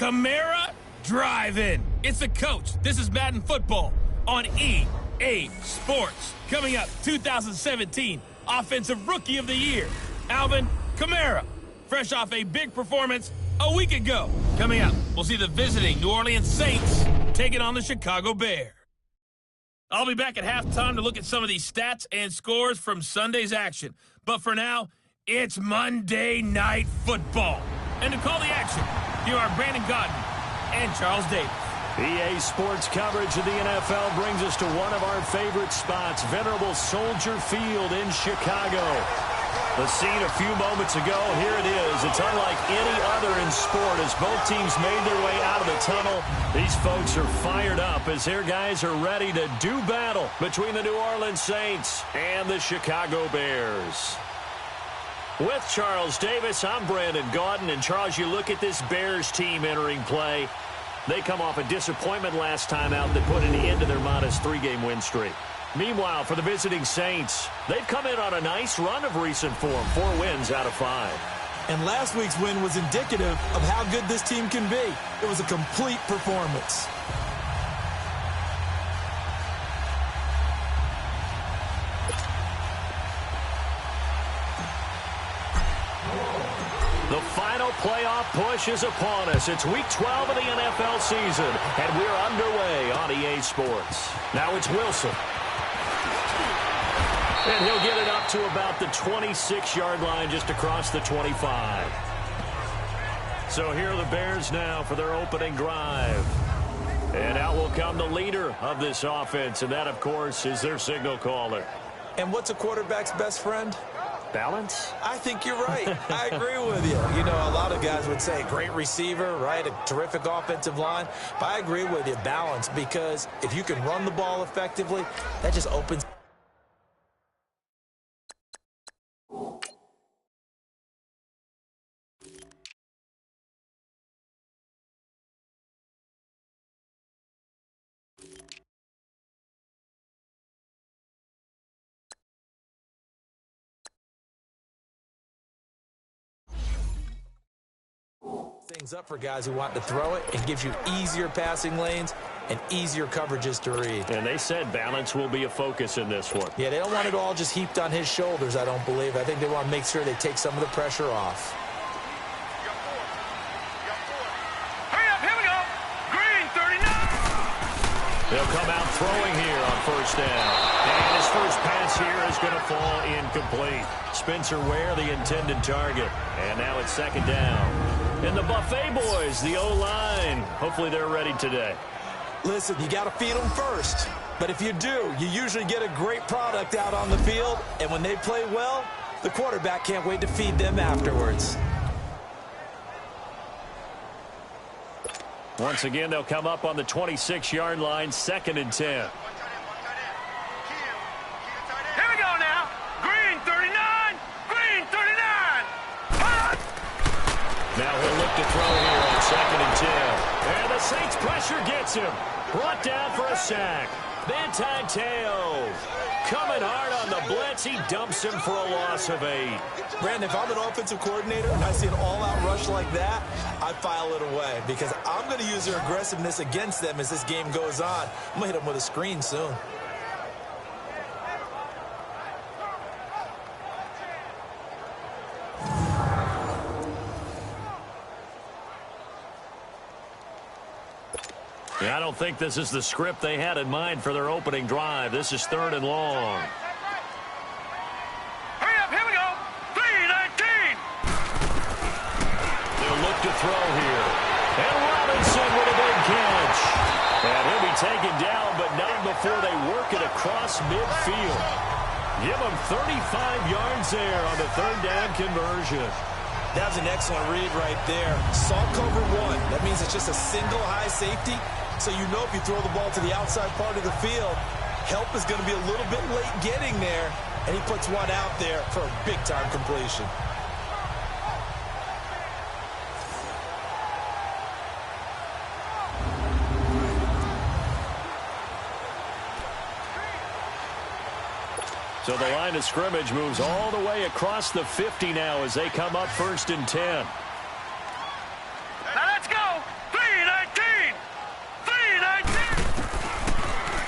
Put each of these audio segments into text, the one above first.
Kamara Drive-In. It's the coach. This is Madden Football on EA Sports. Coming up, 2017 Offensive Rookie of the Year, Alvin Kamara. Fresh off a big performance a week ago. Coming up, we'll see the visiting New Orleans Saints taking on the Chicago Bears. I'll be back at halftime to look at some of these stats and scores from Sunday's action. But for now, it's Monday Night Football. And to call the action, here are Brandon Gaudin and Charles Davis. EA Sports coverage of the NFL brings us to one of our favorite spots, venerable Soldier Field in Chicago. The scene a few moments ago, here it is. It's unlike any other in sport as both teams made their way out of the tunnel. These folks are fired up as their guys are ready to do battle between the New Orleans Saints and the Chicago Bears. With Charles Davis, I'm Brandon Gaudin. And Charles, you look at this Bears team entering play. They come off a disappointment last time out that put an end to their modest 3-game win streak. Meanwhile, for the visiting Saints, they've come in on a nice run of recent form, 4 wins out of 5. And last week's win was indicative of how good this team can be. It was a complete performance. The final playoff push is upon us. It's Week 12 of the NFL season, and we're underway on EA Sports. Now it's Wilson. And he'll get it up to about the 26-yard line, just across the 25. So here are the Bears now for their opening drive. And out will come the leader of this offense, and that, of course, is their signal caller. And what's a quarterback's best friend? Balance? I think you're right. I agree with you. You know, a lot of guys would say great receiver, right? A terrific offensive line. But I agree with you, balance, because if you can run the ball effectively, that just opens. Things up for guys who want to throw it and gives you easier passing lanes and easier coverages to read. And they said balance will be a focus in this one. Yeah, they don't want it all just heaped on his shoulders, I don't believe. I think they want to make sure they take some of the pressure off. Hurry up, here we go. Green, 39. They'll come out throwing here on first down. And his first pass here is going to fall incomplete. Spencer Ware, the intended target. And now it's second down. And the Buffet boys, the O-line, hopefully they're ready today. Listen, you got to feed them first. But if you do, you usually get a great product out on the field. And when they play well, the quarterback can't wait to feed them afterwards. Once again, they'll come up on the 26-yard line, 2nd and 10. Here we go now. Green, 39. Green, 39. Now he'll look to throw here on 2nd and 10. And the Saints pressure gets him. Brought down for a sack. Manti Te'o coming hard on the blitz. He dumps him for a loss of 8. Brandon, if I'm an offensive coordinator and I see an all-out rush like that, I file it away because I'm going to use their aggressiveness against them as this game goes on. I'm going to hit them with a screen soon. I don't think this is the script they had in mind for their opening drive. This is 3rd and long. Hurry up, here we go. 3-19. They'll look to throw here. And Robinson with a big catch. And he'll be taken down, but not before they work it across midfield. Give him 35 yards there on the 3rd down conversion. That was an excellent read right there. Saw cover 1. That means it's just a single high safety. So you know if you throw the ball to the outside part of the field, help is going to be a little bit late getting there. And he puts one out there for a big-time completion. So the line of scrimmage moves all the way across the 50 now as they come up 1st and 10. Now let's go. 3,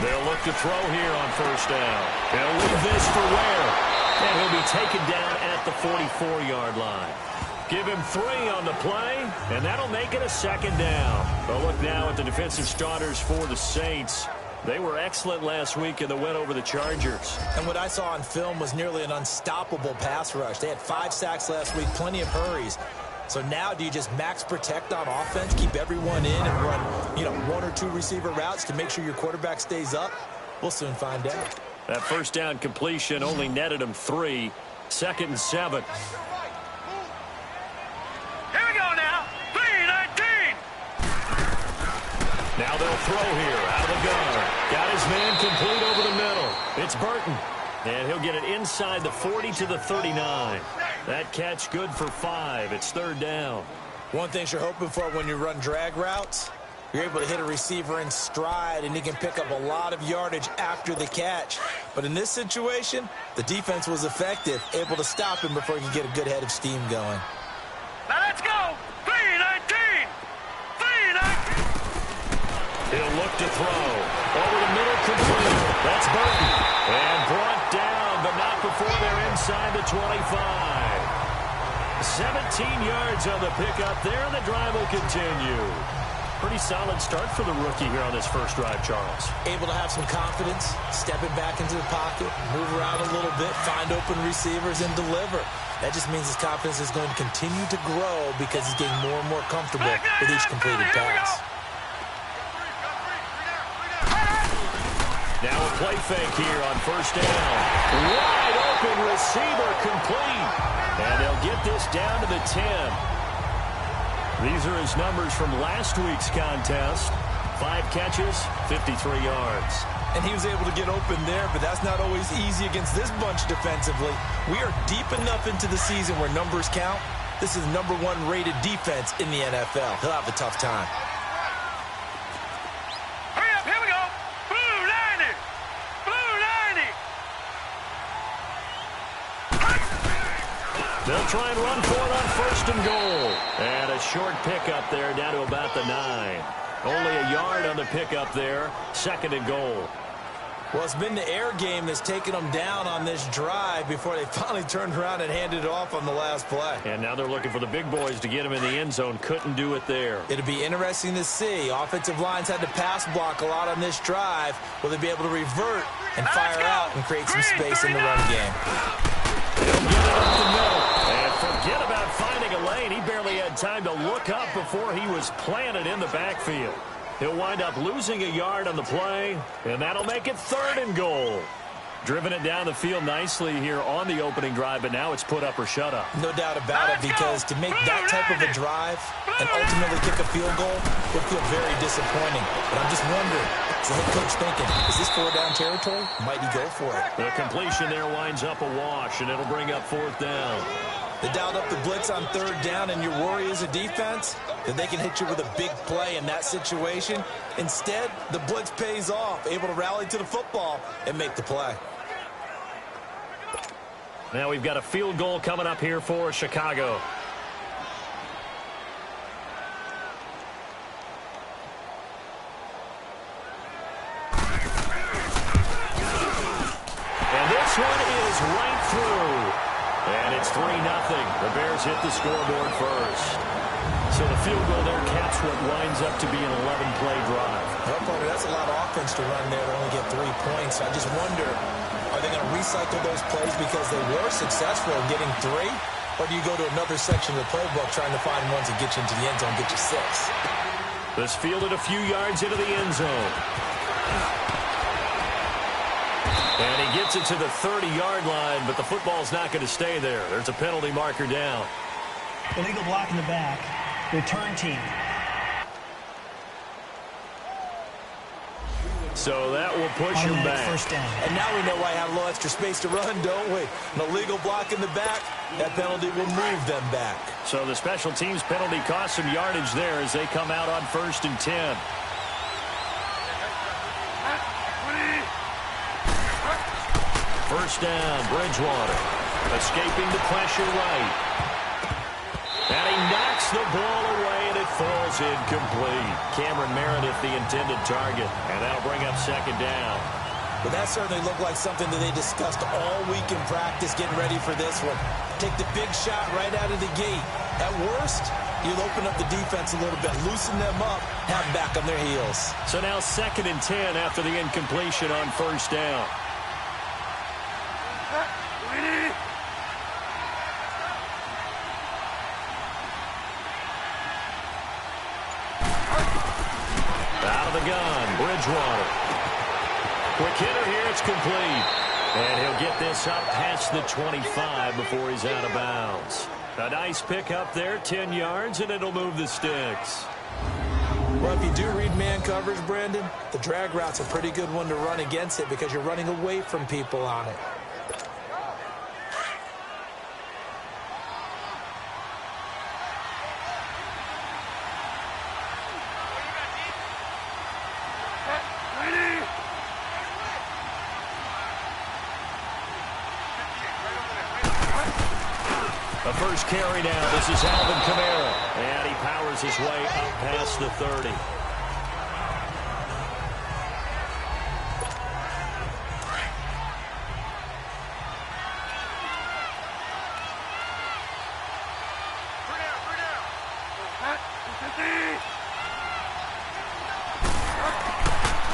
They'll look to throw here on first down. He'll leave this for Ware. And he'll be taken down at the 44-yard line. Give him 3 on the play, and that'll make it a second down. But look now at the defensive starters for the Saints. They were excellent last week in the win over the Chargers. And what I saw on film was nearly an unstoppable pass rush. They had 5 sacks last week, plenty of hurries. So now do you just max protect on offense, keep everyone in and run, 1 or 2 receiver routes to make sure your quarterback stays up? We'll soon find out. That first down completion only netted him 3. 2nd and 7. Here we go now. 3-19. Now they'll throw here out of the gun. Got his man complete over the middle. It's Burton. And he'll get it inside the 40 to the 39. That catch good for 5. It's 3rd down. One thing you're hoping for when you run drag routes, you're able to hit a receiver in stride, and he can pick up a lot of yardage after the catch. But in this situation, the defense was effective, able to stop him before he could get a good head of steam going. Now let's go. 3-19. 3-19. He'll look to throw. Over the middle, complete. That's Burton. And brought down, but not before they're inside the 25. 17 yards on the pickup there, and the drive will continue. Pretty solid start for the rookie here on this first drive, Charles. Able to have some confidence, stepping back into the pocket, move around a little bit, find open receivers, and deliver. That just means his confidence is going to continue to grow because he's getting more and more comfortable with each completed pass. Now a play fake here on first down. Wide open receiver complete. And they'll get this down to the 10. These are his numbers from last week's contest. 5 catches, 53 yards. And he was able to get open there, but that's not always easy against this bunch defensively. We are deep enough into the season where numbers count. This is #1 rated defense in the NFL. He'll have a tough time. Hurry up, here we go. Blue 90. Blue 90. They'll try and run for it on first and goal. And a short pickup there down to about the 9. Only a yard on the pickup there. 2nd and goal. Well, it's been the air game that's taken them down on this drive before they finally turned around and handed it off on the last play. And now they're looking for the big boys to get him in the end zone. Couldn't do it there. It'll be interesting to see. Offensive lines had to pass block a lot on this drive. Will they be able to revert and fire out and create some space in the run game? He'll get it up the middle. And forget about finding a lane. He barely had time to look up before he was planted in the backfield. He'll wind up losing a yard on the play, and that'll make it 3rd and goal. Driven it down the field nicely here on the opening drive, but now it's put up or shut up. No doubt about it, because to make that type of a drive and ultimately kick a field goal would feel very disappointing. But I'm just wondering, is the head coach thinking, is this 4-down territory? Might he go for it? The completion there winds up a wash, and it'll bring up 4th down. They dialed up the blitz on 3rd down, and your worry as a defense that they can hit you with a big play in that situation. Instead, the blitz pays off, able to rally to the football and make the play. Now we've got a field goal coming up here for Chicago. And this one is right through. And it's 3-0. The Bears hit the scoreboard first. So the field goal there caps what winds up to be an 11-play drive. Well, Carter, that's a lot of offense to run there to only get 3 points. I just wonder, are they going to recycle those plays because they were successful in getting 3? Or do you go to another section of the playbook trying to find ones that get you into the end zone, get you 6? This fielded a few yards into the end zone. And he gets it to the 30-yard line, but the football's not going to stay there. There's a penalty marker down. Illegal block in the back. Return team. So that will push him back. First down. And now we know why I have a little extra space to run, don't we? An illegal block in the back, that penalty will move them back. So the special teams penalty cost some yardage there as they come out on 1st and 10. First down, Bridgewater. Escaping the pressure right. And he knocks the ball away, and it falls incomplete. Cameron Meredith, the intended target, and that'll bring up second down. But that certainly looked like something that they discussed all week in practice getting ready for this one. Take the big shot right out of the gate. At worst, you'll open up the defense a little bit, loosen them up, have them back on their heels. So now 2nd and 10 after the incompletion on first down. Out of the gun, Bridgewater. Quick hitter here, it's complete. And he'll get this up past the 25 before he's out of bounds. A nice pick up there, 10 yards, and it'll move the sticks. Well, if you do read man coverage, Brandon, the drag route's a pretty good one to run against it because you're running away from people on it. The first carry now. This is Alvin Kamara. And he powers his way up past the 30.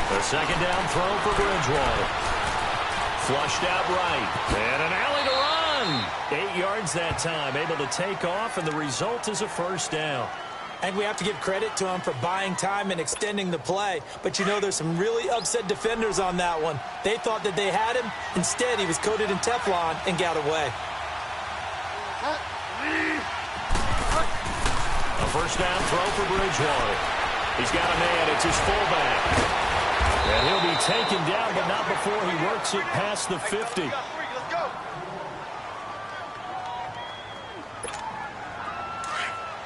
The second down throw for Bridgewater. Flushed out right. And an alley to run. 8 yards that time. Able to take off, and the result is a first down. I think we have to give credit to him for buying time and extending the play. But, you know, there's some really upset defenders on that one. They thought that they had him. Instead, he was coated in Teflon and got away. A first down throw for Bridgewater. He's got a man. It's his fullback. And he'll be taken down, but not before he works it past the 50.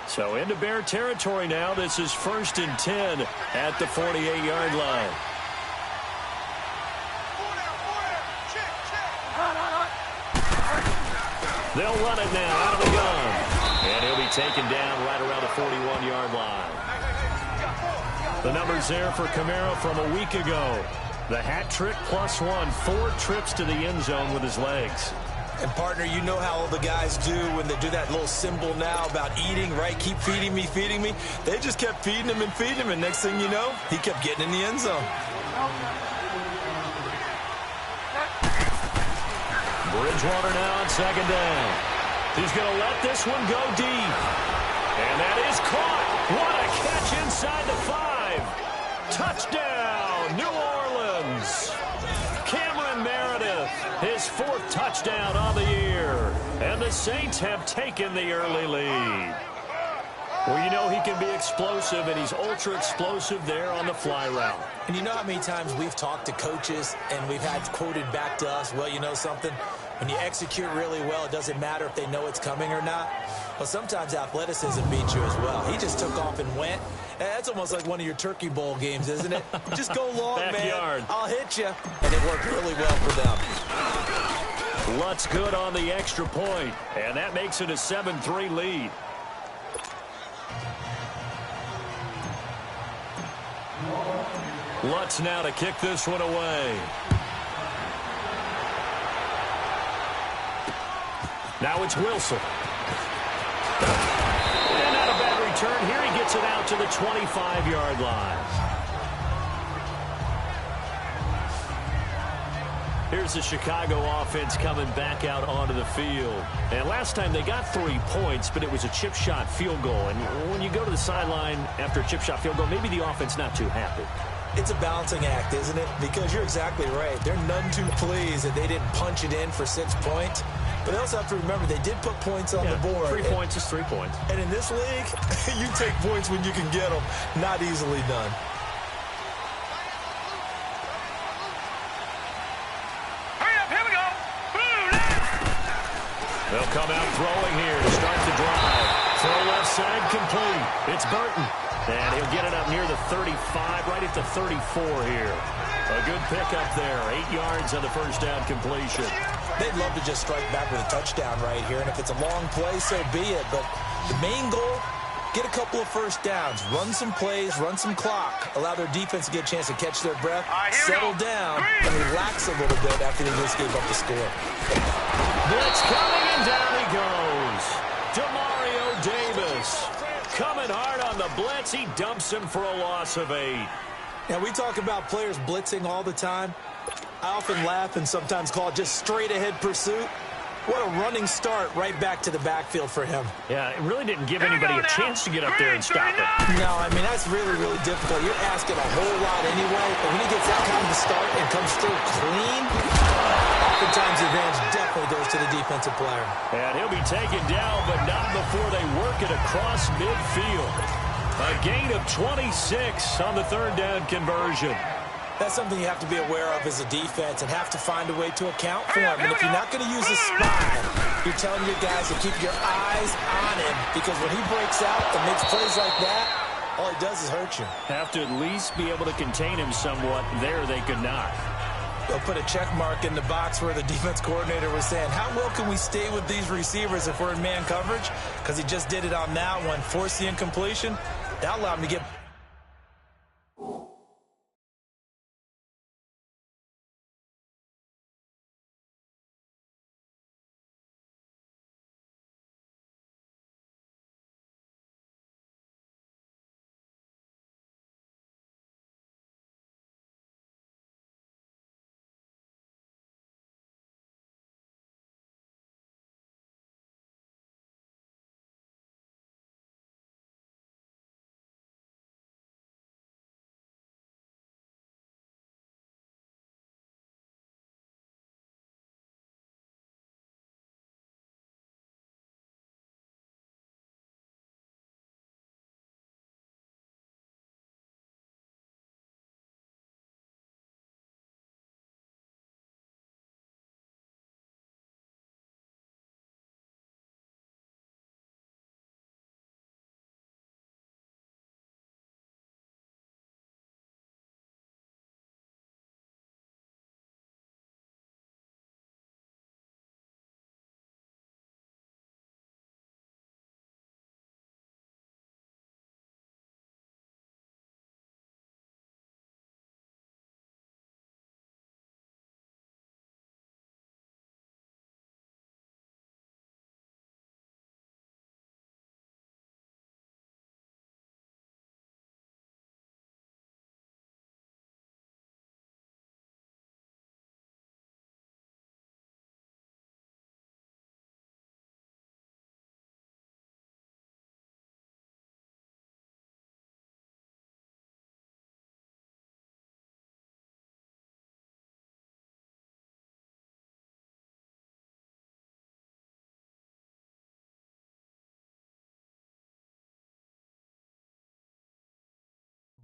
So into Bear territory now. This is 1st and 10 at the 48-yard line. They'll run it now out of the gun. And he'll be taken down right around the 41-yard line. The numbers there for Kamara from a week ago. The hat trick +1, 4 trips to the end zone with his legs. And, partner, you know how all the guys do when they do that little symbol now about eating, right? Keep feeding me, feeding me. They just kept feeding him and feeding him, and next thing you know, he kept getting in the end zone. Bridgewater now on second down. He's going to let this one go deep. And that is caught. What a catch inside the 5. Touchdown, New Orleans. Cameron Meredith, his 4th touchdown on the year. And the Saints have taken the early lead. Well, you know he can be explosive, and he's ultra explosive there on the fly route. And you know how many times we've talked to coaches and we've had quoted back to us, well, you know something? When you execute really well, it doesn't matter if they know it's coming or not. Well, sometimes athleticism beats you as well. He just took off and went. That's almost like one of your Turkey Bowl games, isn't it? Just go long, Backyard. man. I'll hit you. And it worked really well for them. Lutz good on the extra point, and that makes it a 7-3 lead. Lutz now to kick this one away. Now it's Wilson. And not a bad return here. He gets it out to the 25-yard line. Here's the Chicago offense coming back out onto the field. And last time they got 3 points, but it was a chip shot field goal. And when you go to the sideline after a chip shot field goal, maybe the offense not too happy. It's a balancing act, isn't it? Because you're exactly right. They're none too pleased that they didn't punch it in for 6 points. But they also have to remember they did put points on the board. 3 points is 3 points. And in this league, you take points when you can get them. Not easily done. Hurry up, here we go. They'll come out throwing here to start the drive. Throw left side complete. It's Burton. And he'll get it up near the 35, right at the 34 here. A good pickup there. 8 yards on the first down completion. They'd love to just strike back with a touchdown right here. And if it's a long play, so be it. But the main goal get a couple of first downs, run some plays, run some clock, allow their defense to get a chance to catch their breath, settle down, and relax a little bit after they just gave up the score. Blitz coming, and down he goes. Demario Davis coming hard on the blitz. He dumps him for a loss of 8. Now, we talk about players blitzing all the time. I often laugh and sometimes call it just straight-ahead pursuit. What a running start right back to the backfield for him. Yeah, it really didn't give anybody a chance to get up there and stop it. No, I mean, that's really, really difficult. You're asking a whole lot anyway, but when he gets that kind of a start and comes through clean, oftentimes the advantage definitely goes to the defensive player. And he'll be taken down, but not before they work it across midfield. A gain of 26 on the third down conversion. That's something you have to be aware of as a defense and have to find a way to account for him. And if you're not going to use a spy, you're telling your guys to keep your eyes on him, because when he breaks out and makes plays like that, all he does is hurt you. Have to at least be able to contain him somewhat. There they could not. They'll put a check mark in the box where the defense coordinator was saying, how well can we stay with these receivers if we're in man coverage? Because he just did it on that one, forced the incompletion. That allowed him to get...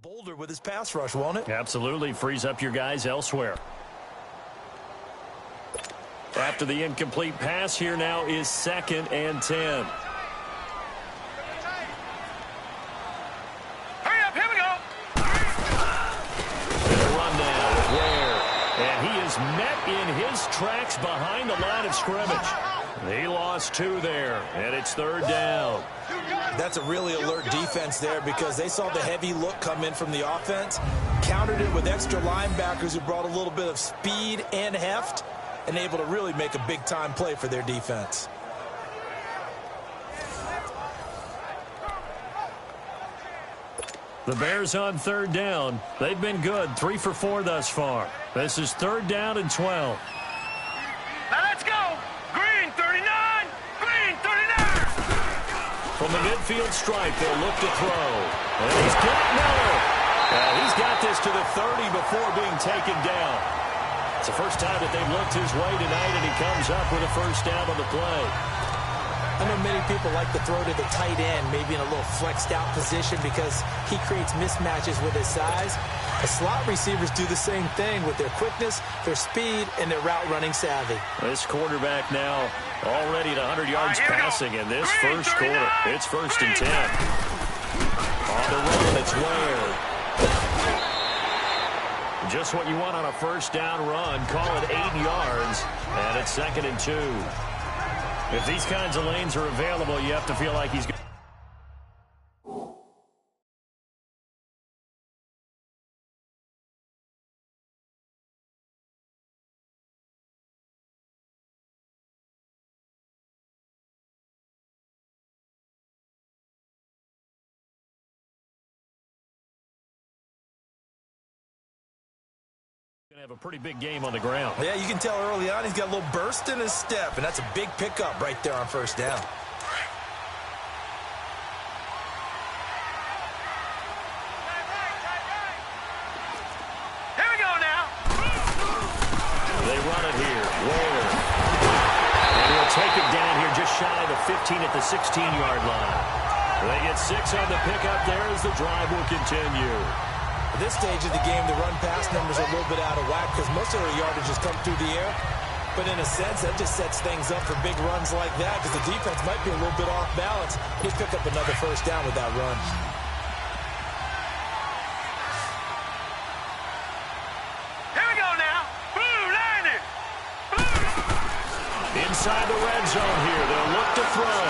bolder with his pass rush, won't it? Absolutely. Frees up your guys elsewhere. After the incomplete pass, here now is 2nd and 10. Hurry up, here we go. And a run down. Ware. And he is met in his tracks behind the line of scrimmage. He lost 2 there, and it's 3rd down. That's a really alert defense there, because they saw the heavy look come in from the offense, countered it with extra linebackers who brought a little bit of speed and heft, and able to really make a big-time play for their defense. The Bears on 3rd down. They've been good, 3 for 4 thus far. This is 3rd down and 12. Now let's go. Green 39. Green 39. From the midfield stripe, they'll look to throw. And he's got Miller. He's got this to the 30 before being taken down. It's the first time that they've looked his way tonight, and he comes up with a first down on the play. I know many people like to throw to the tight end, maybe in a little flexed out position, because he creates mismatches with his size. The slot receivers do the same thing with their quickness, their speed, and their route running savvy. This quarterback now already at 100 yards passing in this first quarter. It's 1st and 10. On the run, it's Ware. Just what you want on a first down run. Call it 8 yards, and it's 2nd and 2. If these kinds of lanes are available, you have to feel like he's going. Have a pretty big game on the ground. Yeah, you can tell early on he's got a little burst in his step, and that's a big pickup right there on first down. Here we go now. They run it here. Ware. And he'll take it down here just shy of the 15 at the 16-yard line. They get 6 on the pickup there as the drive will continue. At this stage of the game, the run-pass numbers are a little bit out of whack because most of their yardage has come through the air. But in a sense, that just sets things up for big runs like that because the defense might be a little bit off balance. He'll pick up another first down with that run. Here we go now. Blue line it. Inside the red zone here, they'll look to throw.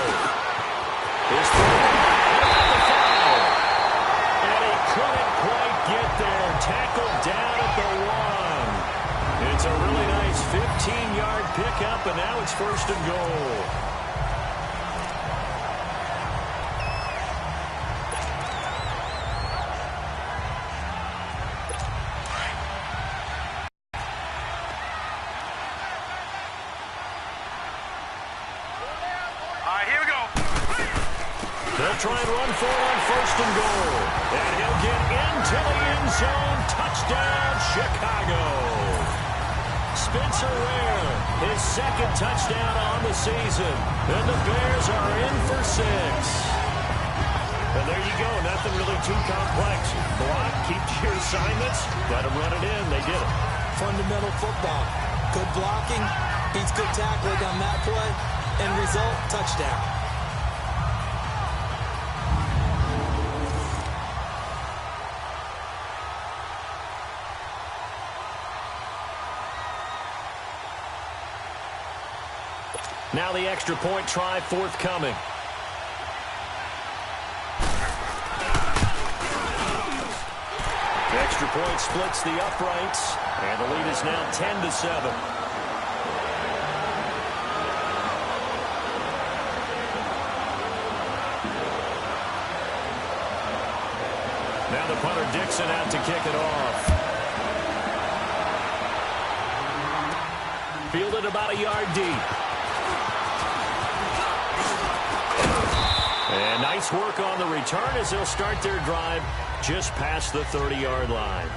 His foul. And he couldn't quite get there. Tackled down at the 1. It's a really nice 15-yard pickup, and now it's first and goal. All right, here we go. They'll try and run for it on first and goal. And he'll get into the end zone. Touchdown, Chicago. Spencer Ware, his second touchdown on the season. And the Bears are in for 6. And there you go. Nothing really too complex. Block, keep your assignments. Let them run it in. They did it. Fundamental football. Good blocking, beats good tackling on that play. End result, touchdown. Now the extra point try forthcoming. The extra point splits the uprights, and the lead is now 10-7. Now the punter Dixon out to kick it off. Fielded about a yard deep. And nice work on the return as they'll start their drive just past the 30-yard line.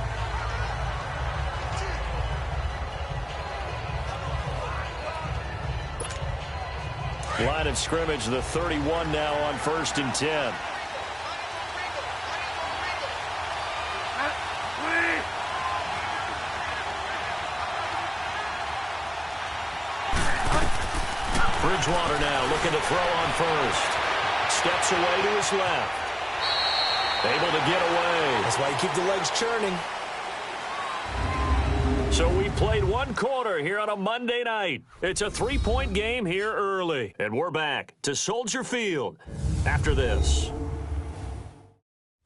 Line of scrimmage, the 31 now on 1st and 10. Bridgewater now looking to throw on first. Steps away to his left. Able to get away. That's why you keep the legs churning. So we played 1 quarter here on a Monday night. It's a 3-point game here early. And we're back to Soldier Field after this.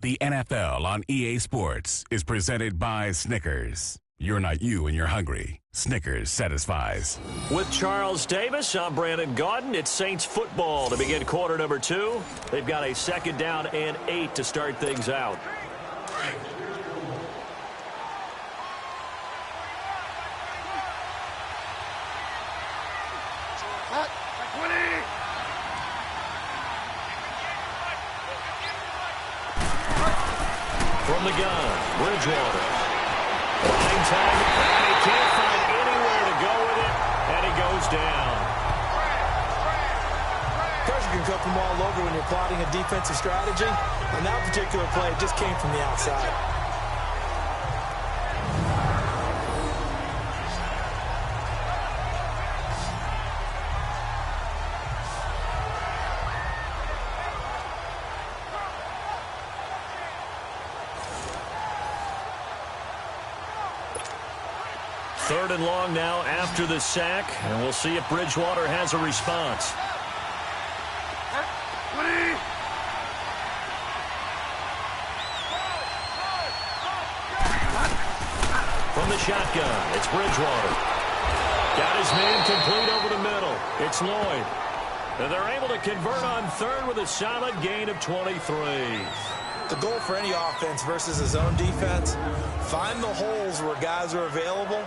The NFL on EA Sports is presented by Snickers. You're not you when you're hungry. Snickers satisfies. With Charles Davis, I'm Brandon Gaudin. It's Saints football to begin quarter number 2. They've got a 2nd down and 8 to start things out. From the gun, Bridgewater. Line time, and he can't find anywhere to go with it, and he goes down. Pressure can come from all over when you're plotting a defensive strategy. On that particular play, it just came from the outside. Third and long now after the sack, and we'll see if Bridgewater has a response. From the shotgun, it's Bridgewater. Got his man complete over the middle. It's Lloyd. And they're able to convert on third with a solid gain of 23. The goal for any offense versus his own defense, Find the holes where guys are available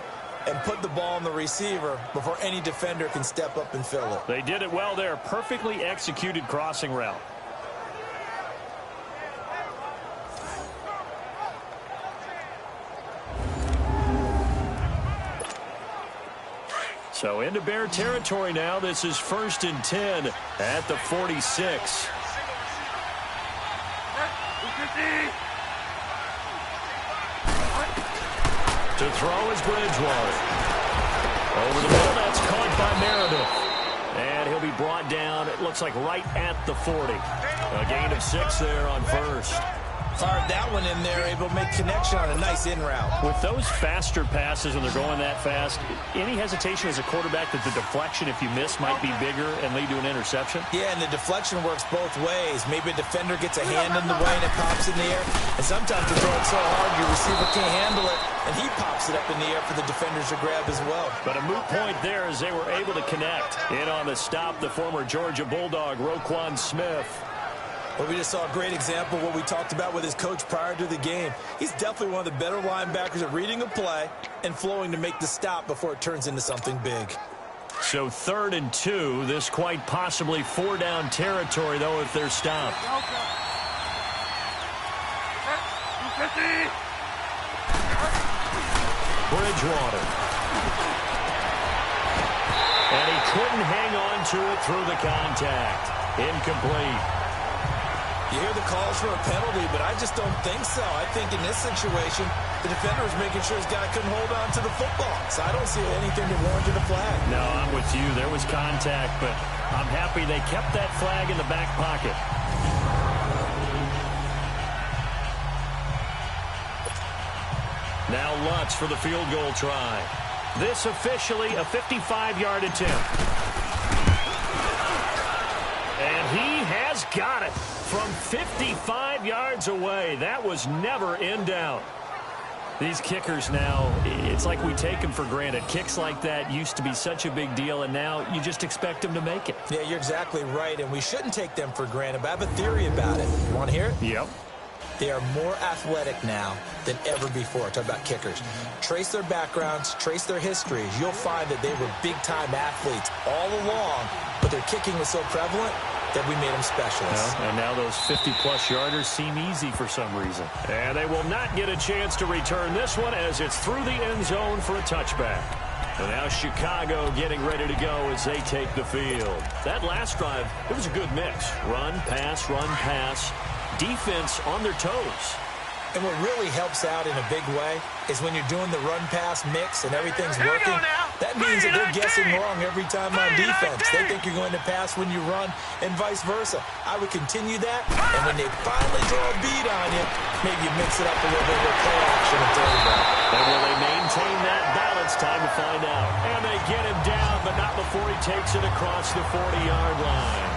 and put the ball on the receiver before any defender can step up and fill it. They did it well there. Perfectly executed crossing route. So into Bear territory now. This is 1st and 10 at the 46. To throw is Bridgewater. Over the middle, that's caught by Meredith. And he'll be brought down, it looks like right at the 40. A gain of 6 there on first. Fired that one in there, able to make connection on a nice in route. With those faster passes when they're going that fast, any hesitation as a quarterback that the deflection, if you miss, might be bigger and lead to an interception? Yeah, and the deflection works both ways. Maybe a defender gets a hand in the way and it pops in the air. And sometimes you throw it so hard your receiver can't handle it, and he pops it up in the air for the defenders to grab as well. But a moot point there as they were able to connect. In on the stop, the former Georgia Bulldog, Roquan Smith. Well, we just saw a great example of what we talked about with his coach prior to the game. He's definitely one of the better linebackers at reading a play and flowing to make the stop before it turns into something big. So 3rd and 2. This quite possibly 4-down territory, though, if they're stopped. Bridgewater. And he couldn't hang on to it through the contact. Incomplete. You hear the calls for a penalty, but I just don't think so. I think in this situation, the defender was making sure his guy couldn't hold on to the football. So I don't see anything that warranted a flag. No, I'm with you. There was contact, but I'm happy they kept that flag in the back pocket. Now Lutz for the field goal try. This officially a 55-yard attempt. And he has got it from 55 yards away. That was never in doubt. These kickers now, it's like we take them for granted. Kicks like that used to be such a big deal, and now you just expect them to make it. Yeah, you're exactly right, and we shouldn't take them for granted, but I have a theory about it. You want to hear it? Yep. They are more athletic now than ever before. Talk about kickers. Trace their backgrounds, trace their histories. You'll find that they were big-time athletes all along, but their kicking was so prevalent that we made them specialists. And now those 50-plus yarders seem easy for some reason. And they will not get a chance to return this one as it's through the end zone for a touchback. And now Chicago getting ready to go as they take the field. That last drive, it was a good mix. Run, pass, defense on their toes. And what really helps out in a big way is when you're doing the run-pass mix and everything's working, that means that they're guessing wrong every time on defense. They think you're going to pass when you run and vice versa. I would continue that, and when they finally draw a beat on you, maybe you mix it up a little bit with play action and throw it back. And will they maintain that balance? Time to find out. And they get him down, but not before he takes it across the 40-yard line.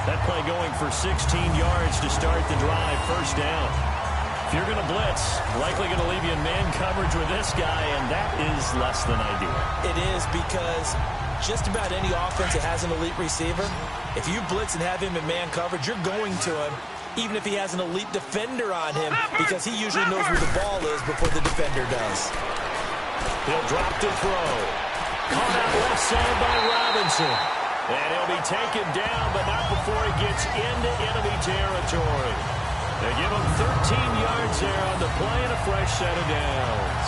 That play going for 16 yards to start the drive. First down. If you're going to blitz, likely going to leave you in man coverage with this guy, and that is less than ideal. It is, because just about any offense that has an elite receiver, if you blitz and have him in man coverage, you're going to him, even if he has an elite defender on him, because he usually knows where the ball is before the defender does. He'll drop to throw. Caught out left side by Robinson. And he'll be taken down, but not before he gets into enemy territory. They give him 13 yards there on the play and a fresh set of downs.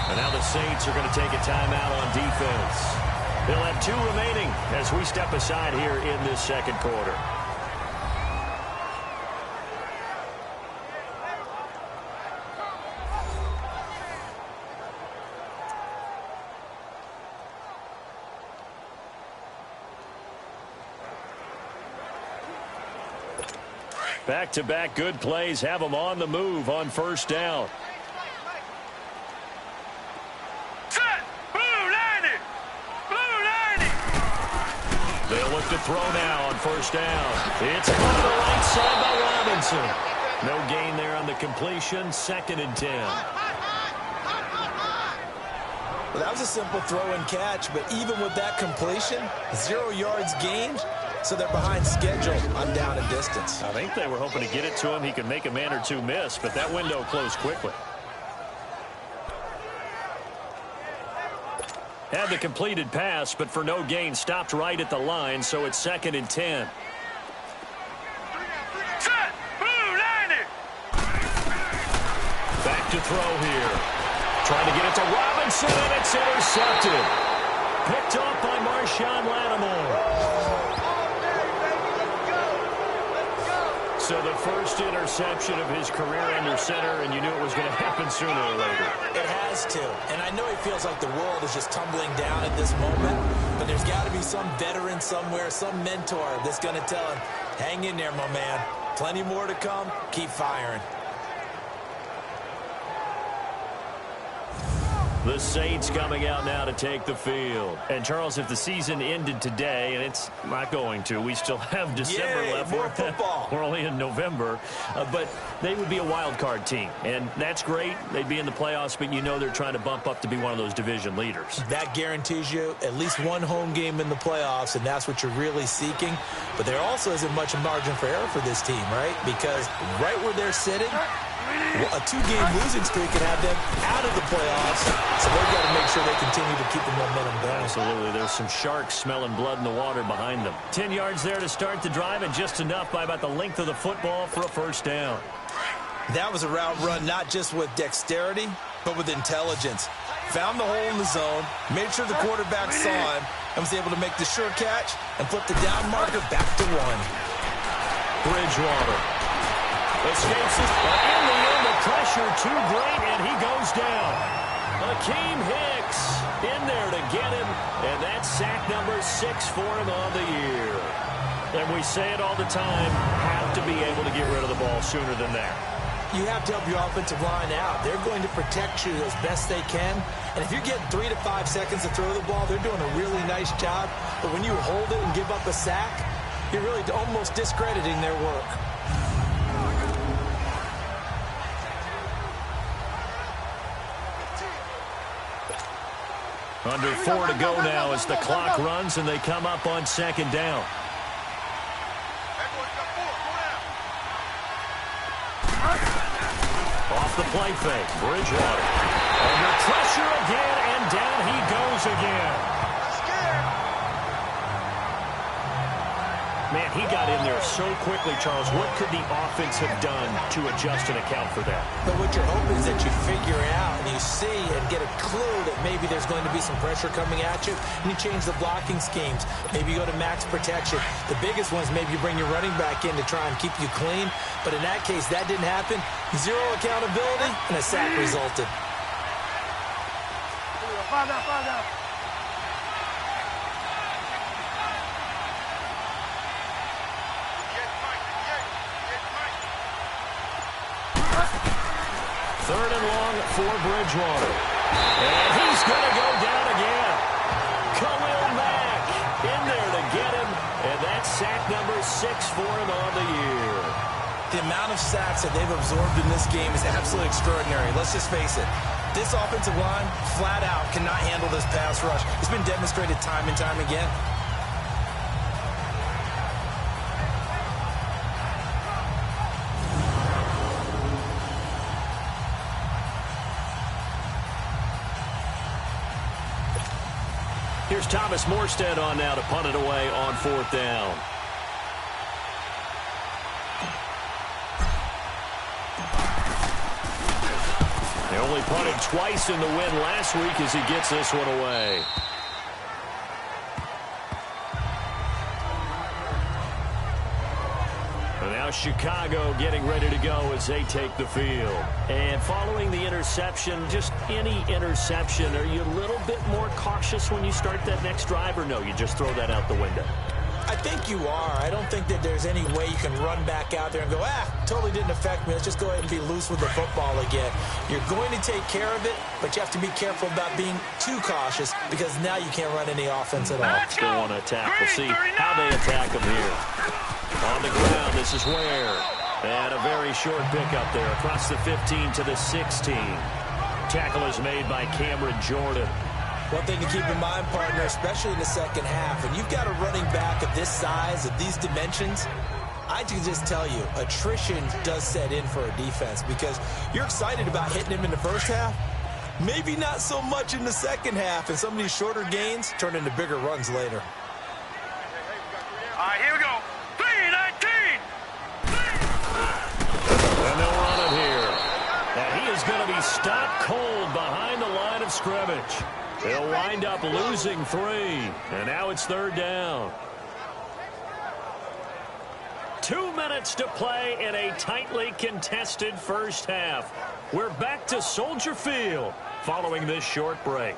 And now the Saints are going to take a timeout on defense. They'll have 2 remaining as we step aside here in this second quarter. Back-to-back good plays have them on the move on first down. Set! Blue 90! Blue 90! They'll look to throw now on first down. It's on the right side by Robinson. No gain there on the completion. 2nd and 10. Well, that was a simple throw and catch, but even with that completion, 0 yards gained. So they're behind schedule on down and distance. I think they were hoping to get it to him. He could make a man or two miss, but that window closed quickly. Had the completed pass, but for no gain, stopped right at the line, so it's 2nd and 10. Set. Blue 90. Back to throw here. Trying to get it to Robinson, and it's intercepted. Picked off by Marshawn Lattimore. So the first interception of his career under center, and you knew it was going to happen sooner or later. It has to. And I know he feels like the world is just tumbling down at this moment, but there's got to be some veteran somewhere, some mentor that's going to tell him, hang in there, my man. Plenty more to come. Keep firing. The Saints coming out now to take the field. And, Charles, if the season ended today, and it's not going to, we still have December left. More football. We're only in November. But they would be a wild card team. And that's great. They'd be in the playoffs, but you know they're trying to bump up to be one of those division leaders. That guarantees you at least one home game in the playoffs, and that's what you're really seeking. But there also isn't much margin for error for this team, right? Because right where they're sitting, a 2-game losing streak can have them out of the playoffs, so they've got to make sure they continue to keep the momentum going. Absolutely. There's some sharks smelling blood in the water behind them. 10 yards there to start the drive, and just enough by about the length of the football for a first down. That was a route run not just with dexterity, but with intelligence. Found the hole in the zone, made sure the quarterback saw him, and was able to make the sure catch and flip the down marker back to 1. Bridgewater escapes it. In the end, the pressure too great, and he goes down. Akeem Hicks in there to get him, and that's sack number 6 for him on the year. And we say it all the time, have to be able to get rid of the ball sooner than that. You have to help your offensive line out. They're going to protect you as best they can. And if you're getting 3 to 5 seconds to throw the ball, they're doing a really nice job. But when you hold it and give up a sack, you're really almost discrediting their work. Under 4 to go now as the clock runs and they come up on 2nd down. Off the play fake, Bridgewater. Under pressure again, and down he goes again. Man, he got in there so quickly, Charles. What could the offense have done to adjust and account for that? But what you're hoping is that you figure out and you see and get a clue that maybe there's going to be some pressure coming at you, and you change the blocking schemes. Maybe you go to max protection. The biggest one is maybe you bring your running back in to try and keep you clean. But in that case, that didn't happen. Zero accountability, and a sack resulted. Find out. Third and long for Bridgewater. And he's going to go down again. Khalil Mack in there to get him. And that's sack number 6 for him on the year. The amount of sacks that they've absorbed in this game is absolutely extraordinary. Let's just face it. This offensive line, flat out, cannot handle this pass rush. It's been demonstrated time and time again. Here's Thomas Morstead on now to punt it away on 4th down. They only punted twice in the win last week as he gets this one away. And now Chicago getting ready to go as they take the field. And following the interception, just any interception, are you a little bit more cautious when you start that next drive, or no, you just throw that out the window? I think you are. I don't think that there's any way you can run back out there and go, totally didn't affect me. Let's just go ahead and be loose with the football again. You're going to take care of it, but you have to be careful about being too cautious because now you can't run any offense at all. Still want to attack. We'll see how they attack them here. On the ground, this is Ware. And a very short pickup there across the 15 to the 16. Tackle is made by Cameron Jordan. One thing to keep in mind, partner, especially in the second half, when you've got a running back of this size, of these dimensions, I can just tell you, attrition does set in for a defense because you're excited about hitting him in the first half, Maybe not so much in the second half, and some of these shorter gains turn into bigger runs later. All right, here we go. 3-19. And they'll run it here. And he is going to be stopped cold behind the line of scrimmage. They'll wind up losing 3. And now it's 3rd down. 2 minutes to play in a tightly contested first half. We're back to Soldier Field following this short break.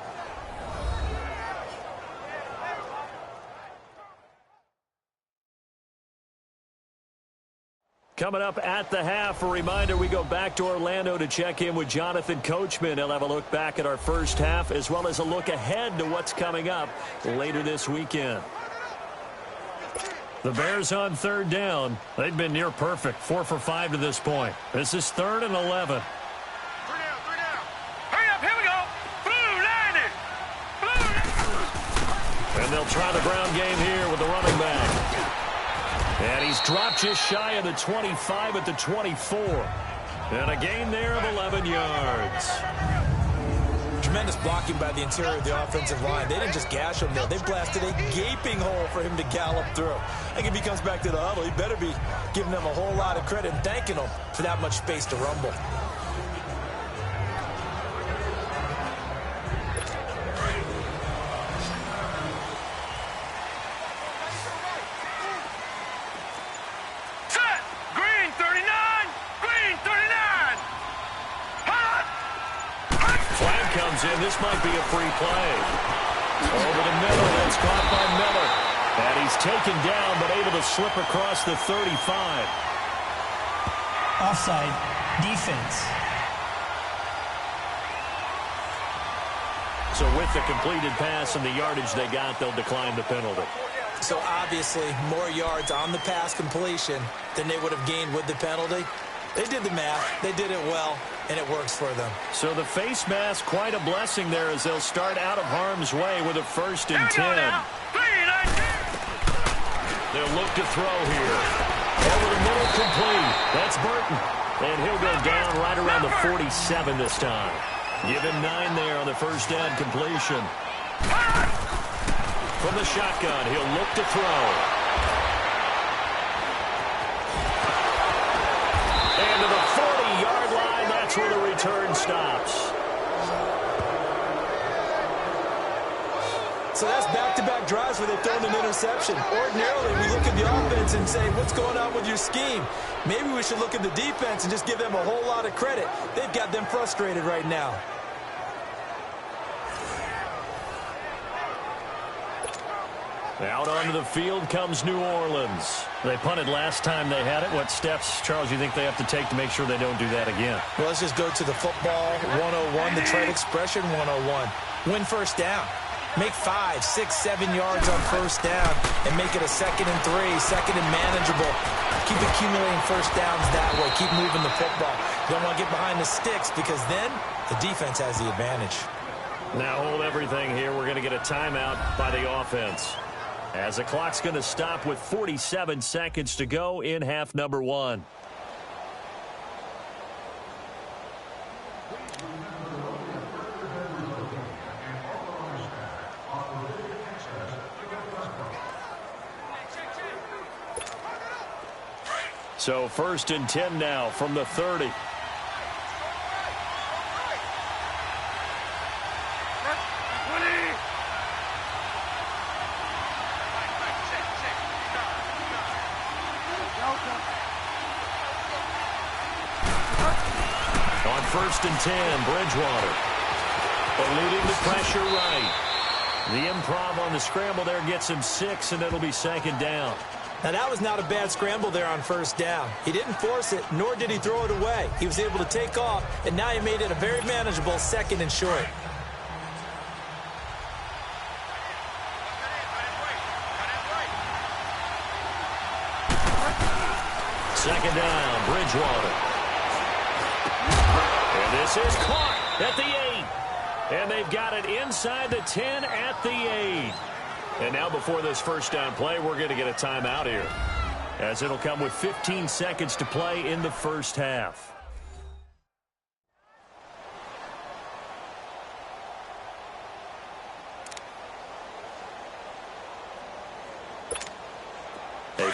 Coming up at the half, a reminder, we go back to Orlando to check in with Jonathan Coachman. He'll have a look back at our first half as well as a look ahead to what's coming up later this weekend. The Bears on 3rd down. They've been near perfect, 4 for 5 to this point. This is 3rd and 11. 3 down. Hurry up, here we go. Blue 90. And they'll try the ground game here with the running back. And he's dropped just shy of the 25 at the 24. And a gain there of 11 yards. Tremendous blocking by the interior of the offensive line. They didn't just gash him there. They blasted a gaping hole for him to gallop through. I think if he comes back to the huddle, he better be giving them a whole lot of credit and thanking them for that much space to rumble. Set. Green 39. Green 39. Hot. Flag comes in. This might be a free play. Over the middle. That's caught by Miller. And he's taken down but able to slip across the 35. Offside. Defense. So with the completed pass and the yardage they got, they'll decline the penalty. So obviously more yards on the pass completion than they would have gained with the penalty. They did the math. They did it well, and it works for them. So the face mask, quite a blessing there as they'll start out of harm's way with a 1st and 10. They'll look to throw here. Over the middle, complete. That's Burton. And he'll go down right around the 47 this time. Give him 9 there on the 1st down completion. From the shotgun, he'll look to throw. And to the 40-yard line, that's where the return stops. So that's back-to-back drives where they've thrown an interception. Ordinarily, we look at the offense and say, what's going on with your scheme? Maybe we should look at the defense and just give them a whole lot of credit. They've got them frustrated right now. Out onto the field comes New Orleans. They punted last time they had it. What steps, Charles, you think they have to take to make sure they don't do that again? Well, let's just go to the football 101, the trade expression 101. Win 1st down. Make 5, 6, 7 yards on 1st down and make it a 2nd and 3, 2nd and manageable. Keep accumulating 1st downs that way. Keep moving the football. You don't want to get behind the sticks because then the defense has the advantage. Now hold everything here. We're going to get a timeout by the offense, as the clock's going to stop with 47 seconds to go in half number 1. So 1st and 10 now from the 30. On 1st and 10, Bridgewater. Eluding the pressure right. The improv on the scramble there gets him 6, and it'll be 2nd down. Now, that was not a bad scramble there on 1st down. He didn't force it, nor did he throw it away. He was able to take off, and now he made it a very manageable 2nd and short. Second down, Bridgewater. And this is caught at the 8. And they've got it inside the 10 at the 8. And now before this 1st down play, we're going to get a timeout here, as it'll come with 15 seconds to play in the 1st half.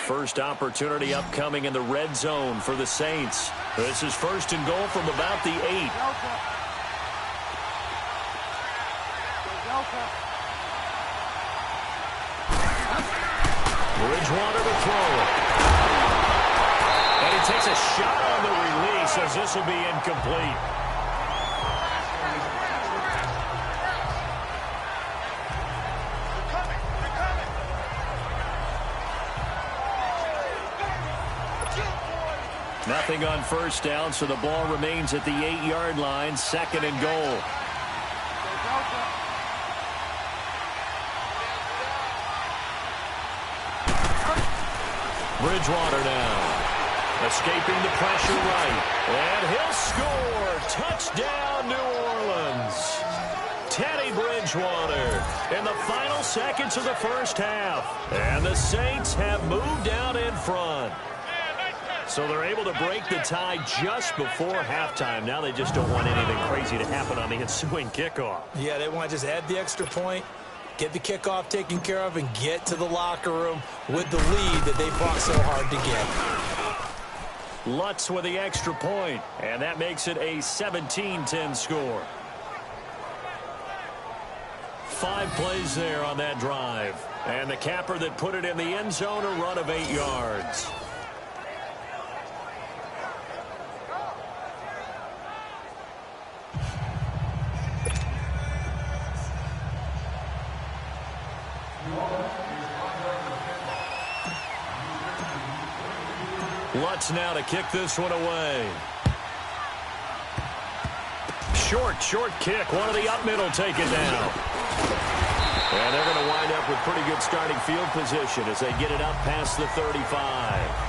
first opportunity upcoming in the red zone for the Saints. This is first and goal from about the 8. Bridgewater to throw it. And he takes a shot on the release as this will be incomplete. Nothing on first down, so the ball remains at the 8-yard line, second and goal. Bridgewater now. Escaping the pressure right. And he'll score. Touchdown, New Orleans. Teddy Bridgewater in the final seconds of the first half. And the Saints have moved out in front. So they're able to break the tie just before halftime. Now they just don't want anything crazy to happen on the ensuing kickoff. Yeah, they want to just add the extra point, get the kickoff taken care of, and get to the locker room with the lead that they fought so hard to get. Lutz with the extra point, and that makes it a 17-10 score. 5 plays there on that drive. And the capper that put it in the end zone, a run of 8 yards. Lutz now to kick this one away. Short kick. One of the up middle take it down. And they're going to wind up with pretty good starting field position as they get it up past the 35.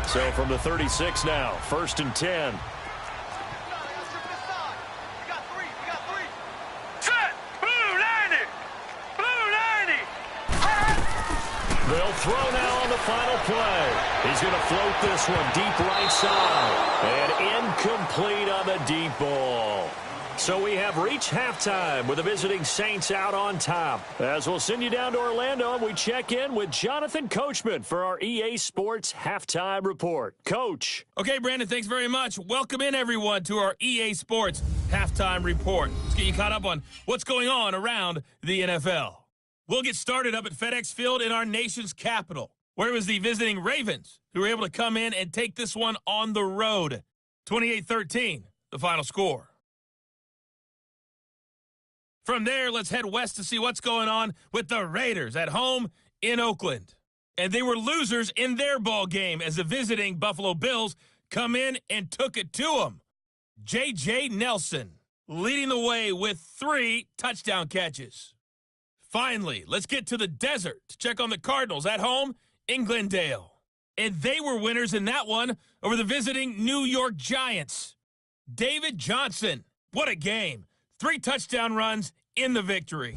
So from the 36 now, first and 10. Set! Blue 90! Blue 90! They'll throw now on the final play. He's going to float this one deep right side. And incomplete on the deep ball. So we have reached halftime with the visiting Saints out on top. As we'll send you down to Orlando, and we check in with Jonathan Coachman for our EA Sports Halftime Report. Coach. Okay, Brandon, thanks very much. Welcome in, everyone, to our EA Sports Halftime Report. Let's get you caught up on what's going on around the NFL. We'll get started up at FedEx Field in our nation's capital, where it was the visiting Ravens who were able to come in and take this one on the road. 28-13, the final score. From there, let's head west to see what's going on with the Raiders at home in Oakland. And they were losers in their ball game as the visiting Buffalo Bills come in and took it to them. J.J. Nelson leading the way with 3 touchdown catches. Finally, let's get to the desert to check on the Cardinals at home in Glendale. And they were winners in that one over the visiting New York Giants. David Johnson, what a game. 3 touchdown runs in the victory.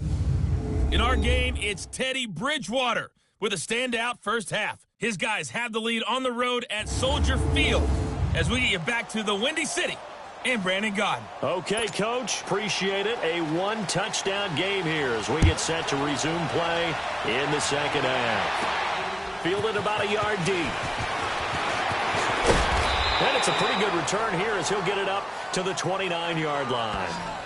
In our game, it's Teddy Bridgewater with a standout first half. His guys have the lead on the road at Soldier Field as we get you back to the Windy City and Brandon Gaudin. Okay, Coach. Appreciate it. A 1-touchdown game here as we get set to resume play in the second half. Fielded about a yard deep. And it's a pretty good return here as he'll get it up to the 29-yard line.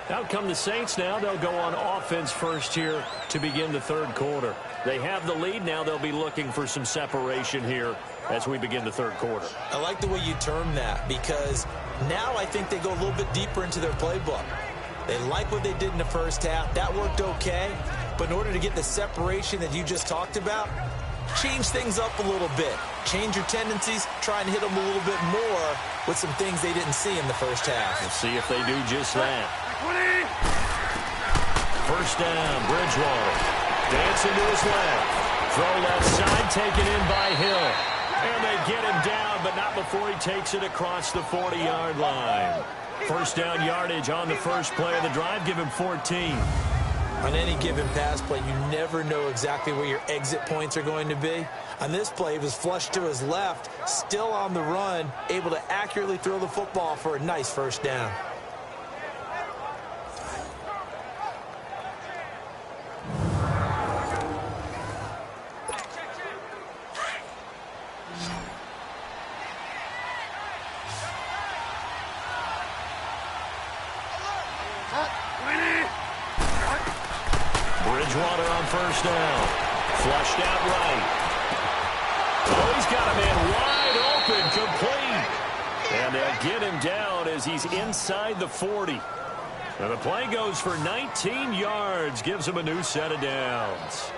Out come the Saints now. They'll go on offense first here to begin the third quarter. They have the lead now. They'll be looking for some separation here as we begin the third quarter. I like the way you term that because now I think they go a little bit deeper into their playbook. They like what they did in the first half. That worked okay. But in order to get the separation that you just talked about, change things up a little bit. Change your tendencies. Try and hit them a little bit more with some things they didn't see in the first half. We'll see if they do just that. First down, Bridgewater. Dancing to his left. Throw left side, taken in by Hill. And they get him down, but not before he takes it across the 40-yard line. First down yardage on the first play of the drive. Give him 14. On any given pass play, you never know exactly where your exit points are going to be. On this play, he was flushed to his left, still on the run, able to accurately throw the football for a nice first down. Bridgewater on first down. Flushed out right. Oh, he's got a man wide open, complete. And they'll get him down as he's inside the 40. And the play goes for 19 yards, gives him a new set of downs.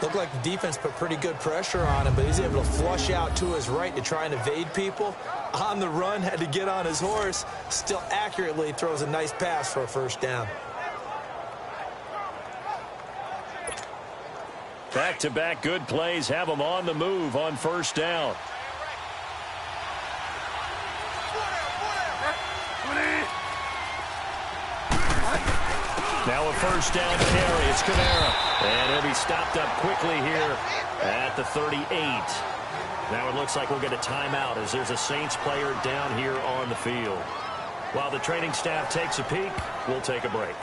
Looked like the defense put pretty good pressure on him, but he's able to flush out to his right to try and evade people. On the run, had to get on his horse. Still accurately throws a nice pass for a first down. Back-to-back good plays have him on the move on first down. Now a first down carry. It's Kamara. And he'll be stopped up quickly here at the 38. Now it looks like we'll get a timeout as there's a Saints player down here on the field. While the training staff takes a peek, we'll take a break.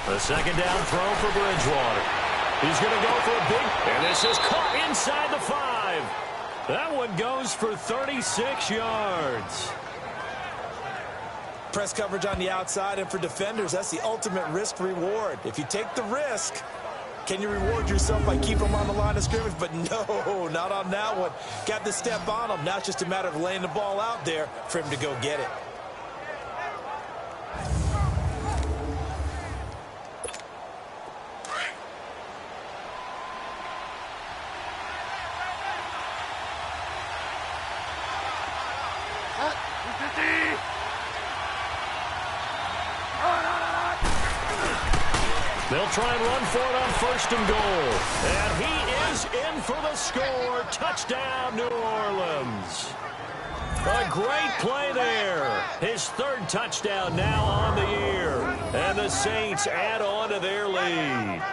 The second down throw for Bridgewater. He's going to go for a big, and this is caught inside the 5. That one goes for 36 yards. Press coverage on the outside, and for defenders, that's the ultimate risk-reward. If you take the risk, can you reward yourself by keeping them on the line of scrimmage? But no, not on that one. Got to step on him. Now it's just a matter of laying the ball out there for him to go get it. They'll try and run for it on first and goal. And he is in for the score. Touchdown, New Orleans. A great play there. His third touchdown now on the year. And the Saints add on to their lead.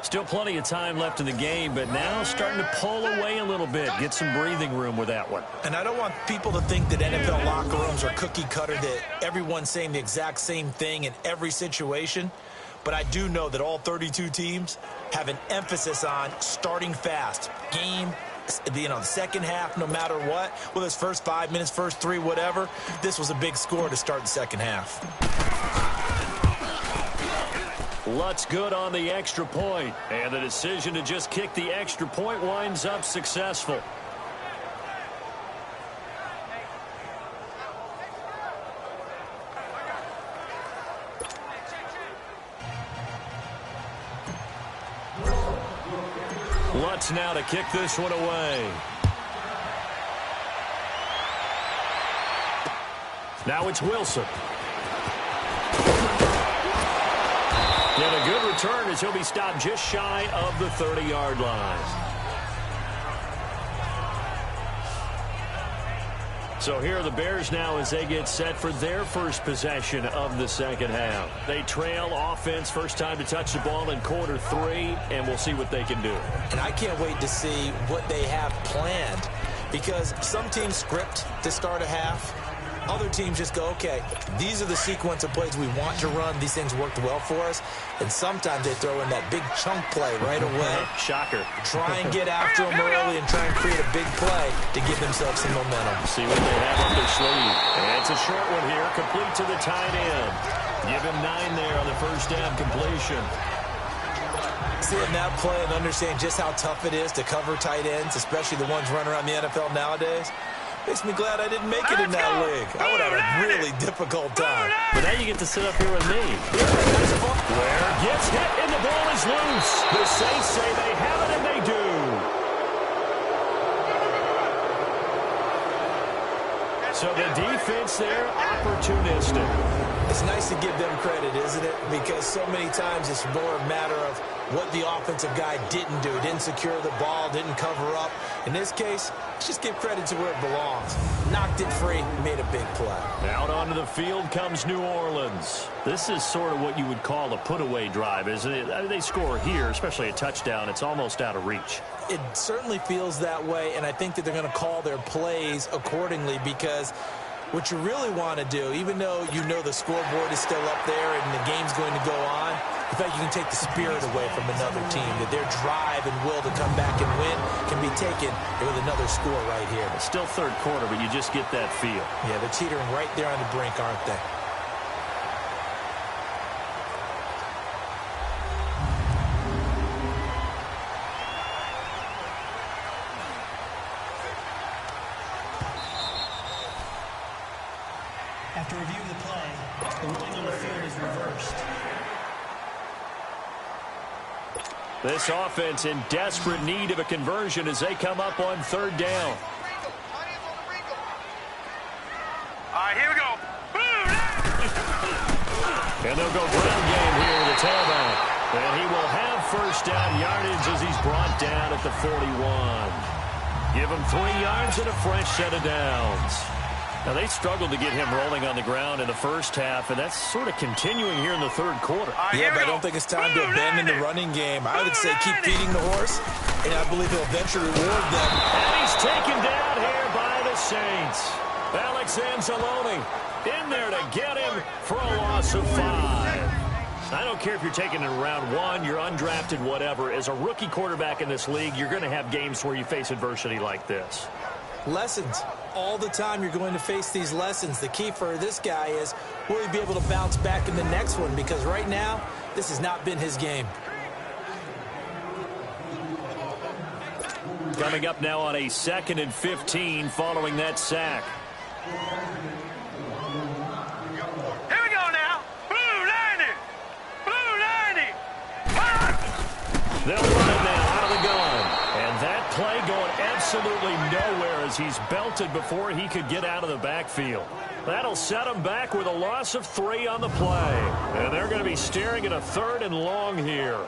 Still plenty of time left in the game, but now starting to pull away a little bit. Get some breathing room with that one. And I don't want people to think that NFL locker rooms are cookie cutter, that everyone's saying the exact same thing in every situation. But I do know that all 32 teams have an emphasis on starting fast. Game, the second half, no matter what. Whether it's first 5 minutes, first 3, whatever. This was a big score to start the second half. Lutz good on the extra point. And the decision to just kick the extra point winds up successful. Lutz now to kick this one away. Now it's Wilson. And a good return as he'll be stopped just shy of the 30-yard line. So here are the Bears now as they get set for their first possession of the second half. They trail offense, first time to touch the ball in quarter 3, and we'll see what they can do. And I can't wait to see what they have planned, because some teams script to start a half. Other teams just go, okay, these are the sequence of plays we want to run. These things worked well for us. And sometimes they throw in that big chunk play right away. Shocker. Try and get after them early and try and create a big play to give themselves some momentum. See what they have up their sleeve. And it's a short one here, complete to the tight end. Give him 9 there on the first down completion. Seeing that play and understand just how tough it is to cover tight ends, especially the ones running around the NFL nowadays. Makes me glad I didn't make it in that league. I would have a really difficult time. But now you get to sit up here with me. Ware gets hit and the ball is loose. The Saints say they have it and they do. So the defense there, opportunistic. It's nice to give them credit, isn't it? Because so many times it's more a matter of what the offensive guy didn't do. Didn't secure the ball, didn't cover up. In this case, let's just give credit to where it belongs. Knocked it free, made a big play. Out onto the field comes New Orleans. This is sort of what you would call a put-away drive, isn't it? I mean, they score here, especially a touchdown. It's almost out of reach. It certainly feels that way, and I think that they're going to call their plays accordingly because what you really want to do, even though you know the scoreboard is still up there and the game's going to go on, in fact, you can take the spirit away from another team, that their drive and will to come back and win can be taken with another score right here. It's still third quarter, but you just get that feel. Yeah, they're teetering right there on the brink, aren't they? After reviewing the play, the ruling on the field is reversed. This offense in desperate need of a conversion as they come up on third down. All right, here we go. And they'll go ground game here with the tailback. And he will have first down yardage as he's brought down at the 41. Give him 3 yards and a fresh set of downs. Now, they struggled to get him rolling on the ground in the first half, and that's sort of continuing here in the third quarter. Yeah, but I don't think it's time to abandon the running game. I would say keep feeding the horse, and I believe he'll eventually reward them. And he's taken down here by the Saints. Alex Anzalone in there to get him for a loss of 5. I don't care if you're taking it in round 1, you're undrafted, whatever. As a rookie quarterback in this league, you're going to have games where you face adversity like this. Lessons. All the time you're going to face these lessons. The key for this guy is, will he be able to bounce back in the next one? Because right now, this has not been his game. Coming up now on a 2nd and 15 following that sack. Here we go now. Blue 90. Blue 90. They'll run it now out of the gun. And that play going absolutely nowhere as he's belted before he could get out of the backfield. That'll set him back with a loss of 3 on the play. And they're going to be staring at a 3rd and long here.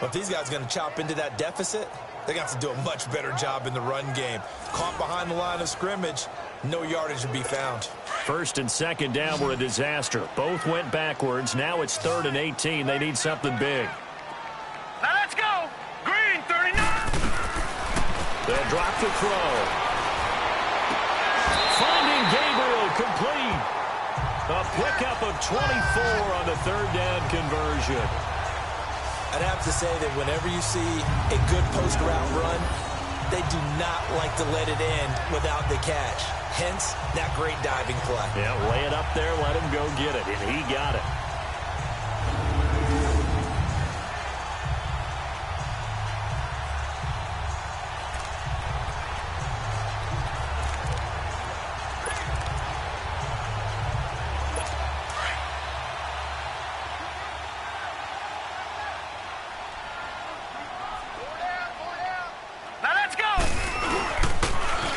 But if these guys are going to chop into that deficit, they got to do a much better job in the run game. Caught behind the line of scrimmage, no yardage to be found. 1st and 2nd down were a disaster. Both went backwards. Now it's 3rd and 18. They need something big. Now let's go. Green 39. They'll drop the throw. Finding Gabriel complete. A pickup of 24 on the 3rd down conversion. I'd have to say that whenever you see a good post-route run, they do not like to let it end without the catch. Hence, that great diving play. Yeah, lay it up there, let him go get it, and he got it.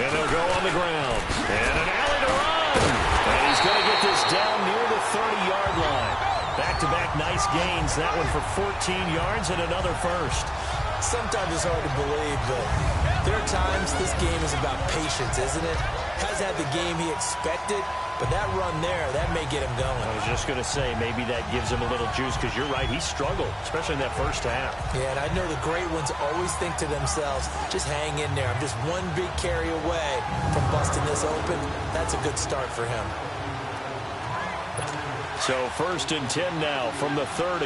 And they'll go on the ground. And an alley to run. And he's going to get this down near the 30-yard line. Back-to-back nice gains. That one for 14 yards and another first. Sometimes it's hard to believe, but there are times this game is about patience, isn't it? Has had the game he expected, but that run there, that may get him going. I was just going to say, maybe that gives him a little juice, because you're right, he struggled, especially in that first half. Yeah, and I know the great ones always think to themselves, just hang in there. I'm just one big carry away from busting this open. That's a good start for him. So 1st and 10 now from the 30.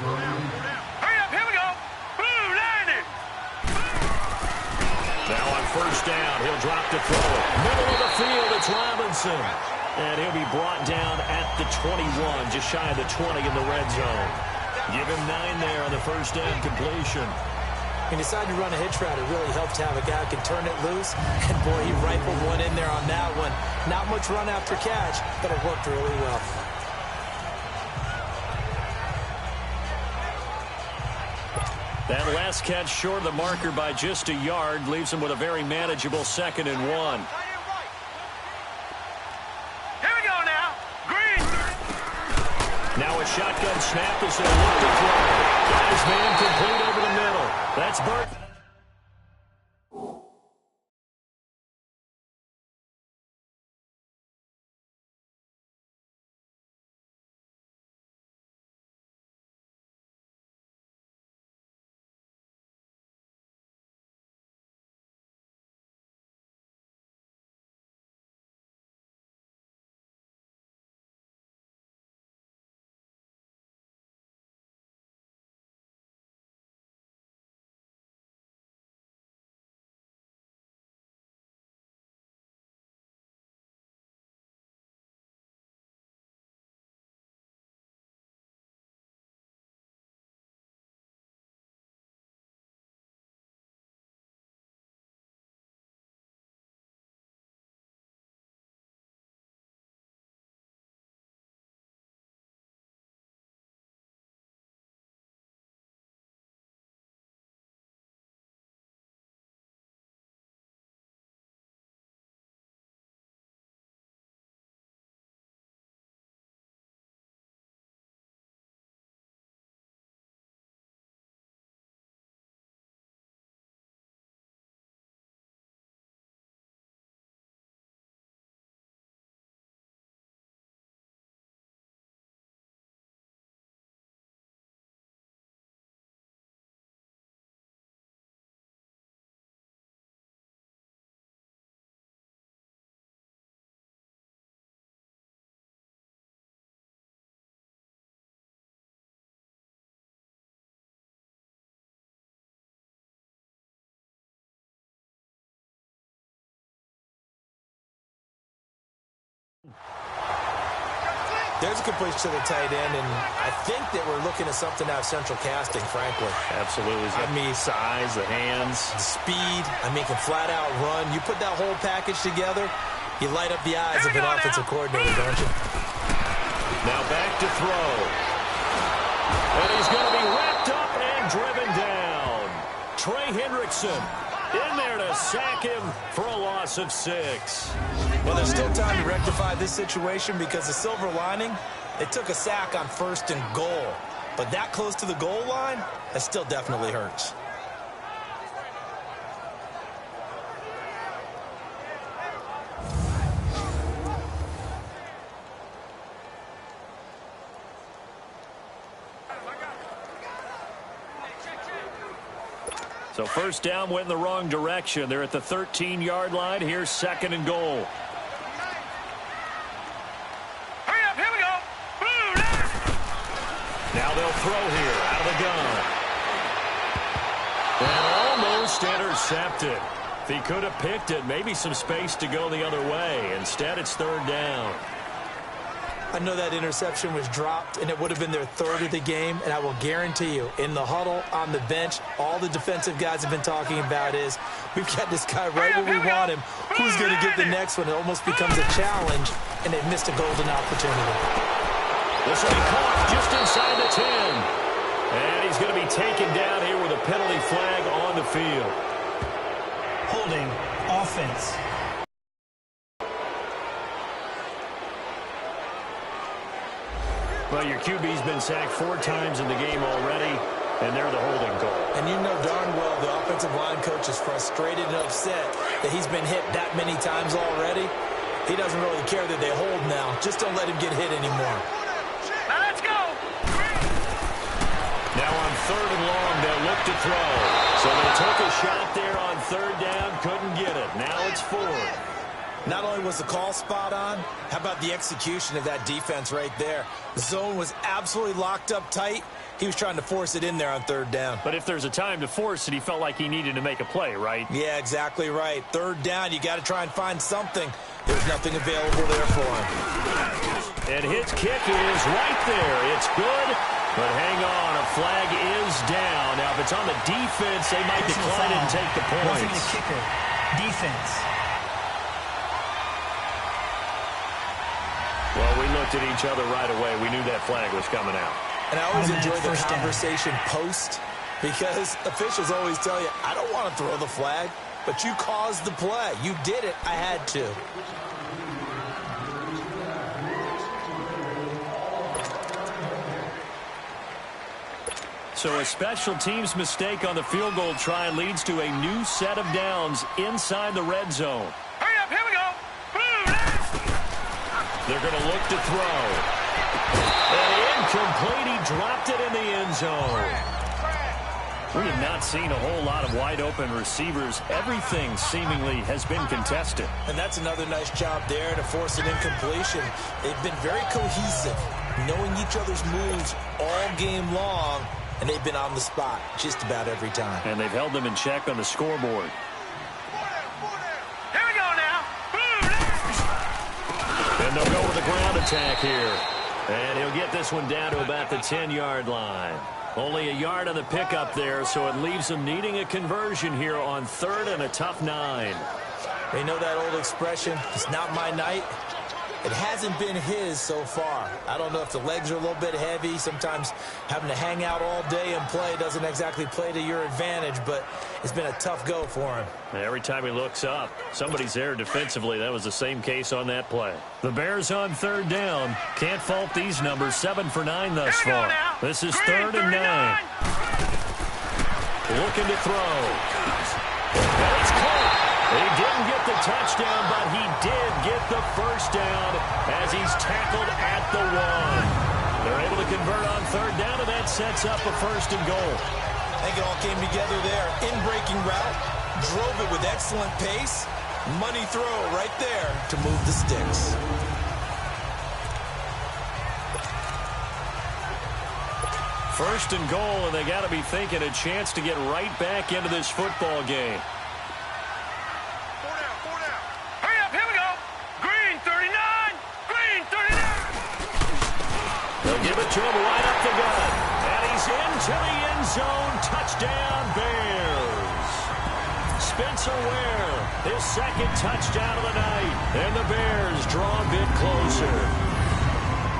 Hurry up, here we go. Blue 90. Now on 1st down, he'll drop to throw it. Middle of the field, it's Robinson. And he'll be brought down at the 21, just shy of the 20 in the red zone. Give him 9 there on the 1st down completion. When you decide to run a hitch route, it really helps to have a guy who can turn it loose. And, boy, he rifled one in there on that one. Not much run after catch, but it worked really well. That last catch short of the marker by just a yard leaves him with a very manageable 2nd and 1. Here we go now. Green. Now a shotgun snap as they look to throw. Got his man complete over the middle. That's Burt. There's a completion to the tight end, and I think that we're looking at something out of central casting, frankly. Absolutely. I mean, size, the hands. The speed. I mean, can flat out run. You put that whole package together, you light up the eyes of an offensive coordinator, don't you? Now back to throw. And he's going to be wrapped up and driven down. Trey Hendrickson in there to sack him for a loss of 6. Well, there's still time to rectify this situation because the silver lining, they took a sack on 1st and goal. But that close to the goal line, that still definitely hurts. So first down went in the wrong direction. They're at the 13-yard line. Here's 2nd and goal. Hurry up, here we go. Blue. Now they'll throw here out of the gun. And almost intercepted. If he could have picked it, maybe some space to go the other way. Instead, it's 3rd down. I know that interception was dropped, and it would have been their 3rd of the game, and I will guarantee you, in the huddle, on the bench, all the defensive guys have been talking about is, we've got this guy right where we want him. Who's going to get the next one? It almost becomes a challenge, and they've missed a golden opportunity. This will be caught just inside the 10. And he's going to be taken down here with a penalty flag on the field. Holding, offense. Well, your QB's been sacked 4 times in the game already, and they're the holding call. And you know darn well the offensive line coach is frustrated and upset that he's been hit that many times already. He doesn't really care that they hold now. Just don't let him get hit anymore. Now let's go. Now on 3rd and long, they'll look to throw. So they took a shot there on 3rd down, couldn't get it. Now it's 4th. Not only was the call spot on, how about the execution of that defense right there? The zone was absolutely locked up tight. He was trying to force it in there on 3rd down. But if there's a time to force it, he felt like he needed to make a play, right? Yeah, exactly right. 3rd down, you got to try and find something. There's nothing available there for him. And his kick is right there. It's good, But hang on, a flag is down. Now, if it's on the defense, they might decline it and take the points. Roughing the kicker. Defense. Well, we looked at each other right away. We knew that flag was coming out. And I always enjoy the conversation post, because officials always tell you, I don't want to throw the flag, but you caused the play. You did it. I had to. So a special teams mistake on the field goal try leads to a new set of downs inside the red zone. Hurry up, here we go. They're going to look to throw. And incomplete. He dropped it in the end zone. We have not seen a whole lot of wide-open receivers. Everything seemingly has been contested. And that's another nice job there to force an incompletion. They've been very cohesive, knowing each other's moves all game long, and they've been on the spot just about every time. And they've held them in check on the scoreboard. Here we go now. And they'll go with a ground attack here. And he'll get this one down to about the 10-yard line. Only a yard on the pickup there, so it leaves them needing a conversion here on 3rd and a tough 9. They know that old expression, it's not my night. It hasn't been his so far. I don't know if the legs are a little bit heavy. Sometimes having to hang out all day and play doesn't exactly play to your advantage, but it's been a tough go for him. Every time he looks up, somebody's there defensively. That was the same case on that play. The Bears on 3rd down. Can't fault these numbers. 7 for 9 thus far. This is 3rd and 9. Looking to throw. And it's caught. He didn't get the touchdown, but he did get the first down as he's tackled at the 1. They're able to convert on 3rd down, and that sets up a 1st and goal. I think it all came together there. In-breaking route, drove it with excellent pace. Money throw right there to move the sticks. First and goal, and they got to be thinking a chance to get right back into this football game. Hurry up, here we go. Green 39. Green 39. They'll give it to him right up the gut. And he's into the end zone. Touchdown, Bears. Spencer Ware, his 2nd touchdown of the night. And the Bears draw a bit closer.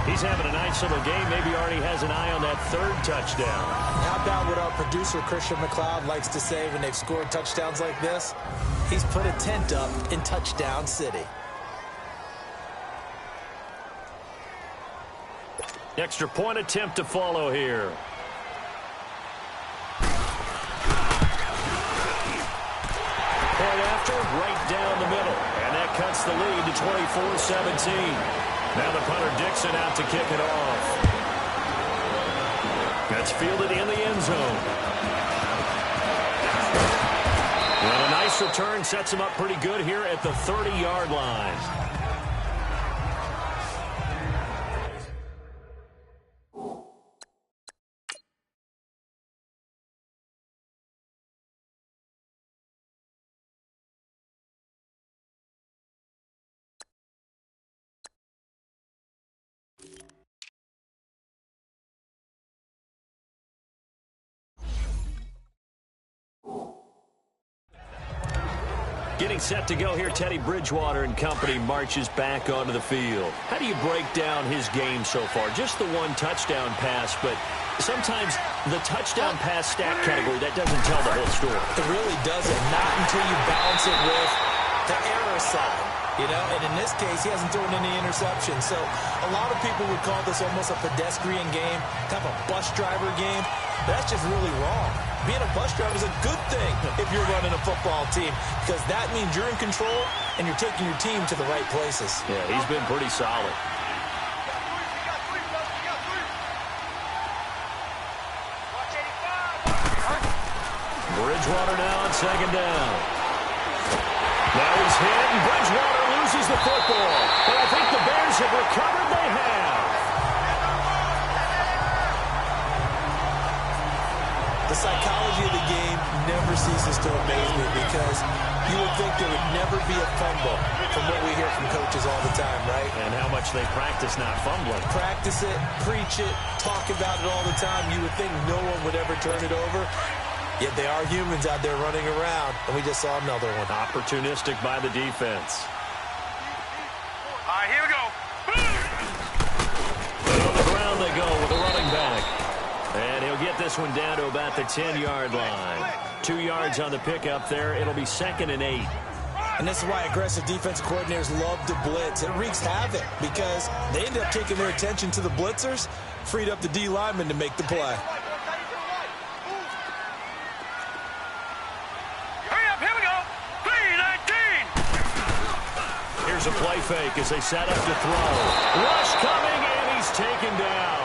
He's having a nice little game. Maybe already has an eye on that 3rd touchdown. How about what our producer, Christian McLeod, likes to say when they've scored touchdowns like this? He's put a tent up in Touchdown City. Extra point attempt to follow here. Point after, right down the middle. And that cuts the lead to 24-17. Now the punter Dixon out to kick it off. That's fielded in the end zone. Well, a nice return sets him up pretty good here at the 30-yard line. Getting set to go here, Teddy Bridgewater and company marches back onto the field. How do you break down his game so far? Just the 1 touchdown pass, but sometimes the touchdown pass stat category, that doesn't tell the whole story. It really doesn't, not until you balance it with the error side. You know, and in this case, he hasn't thrown any interceptions. So a lot of people would call this almost a pedestrian game, kind of a bus driver game. But that's just really wrong. Being a bus driver is a good thing if you're running a football team, because that means you're in control and you're taking your team to the right places. Yeah, he's been pretty solid. Bridgewater now on 2nd down. Now he's hit, and Bridgewater loses the football. But I think the Bears have recovered. They have. The The psychology of the game never ceases to amaze me because you would think there would never be a fumble from what we hear from coaches all the time, right? And how much they practice not fumbling. Practice it, preach it, talk about it all the time. You would think no one would ever turn it over. Yet they are humans out there running around, and we just saw another one. Opportunistic by the defense. All right, here we go. And on the ground they go with the running back. And he'll get this one down to about the 10-yard line. 2 yards on the pickup there. It'll be 2nd and 8. And this is why aggressive defensive coordinators love to blitz. It wreaks havoc because they end up taking their attention to the blitzers, freed up the D lineman to make the play. Hurry up, here we go. 3-19. Here's a play fake as they set up to throw. Rush coming, and he's taken down.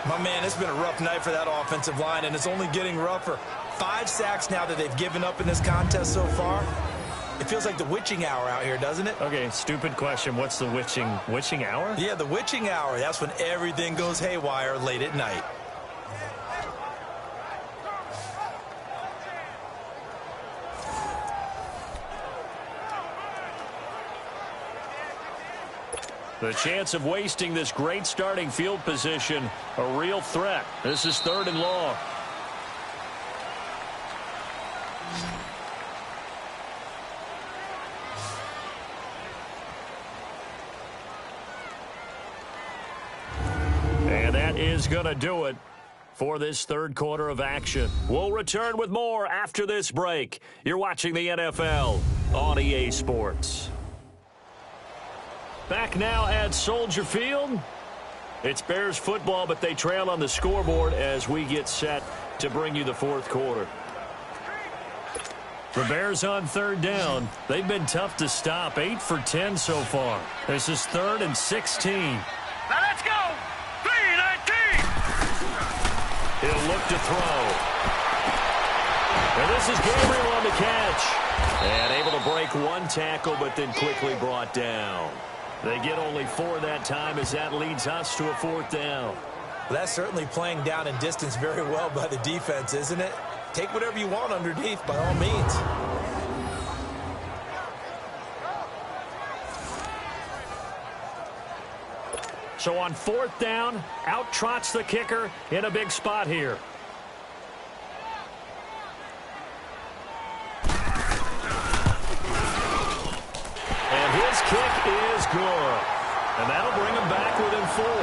My man, it's been a rough night for that offensive line, and it's only getting rougher. 5 sacks now that they've given up in this contest so far. It feels like the witching hour out here, doesn't it? Okay, stupid question. What's the witching hour? Yeah, the witching hour. That's when everything goes haywire late at night. The chance of wasting this great starting field position, a real threat. This is 3rd and long. And that is going to do it for this 3rd quarter of action. We'll return with more after this break. You're watching the NFL on EA Sports. Back now at Soldier Field. It's Bears football, but they trail on the scoreboard as we get set to bring you the 4th quarter. The Bears on 3rd down. They've been tough to stop. 8 for 10 so far. This is 3rd and 16. Now let's go. 3-19. He'll look to throw. And this is Gabriel on the catch. And able to break 1 tackle, but then quickly brought down. They get only 4 that time as that leads us to a 4th down. Well, that's certainly playing down and distance very well by the defense, isn't it? Take whatever you want underneath, by all means. So on 4th down, out trots the kicker in a big spot here. And his kick is good. And that'll bring him back within 4.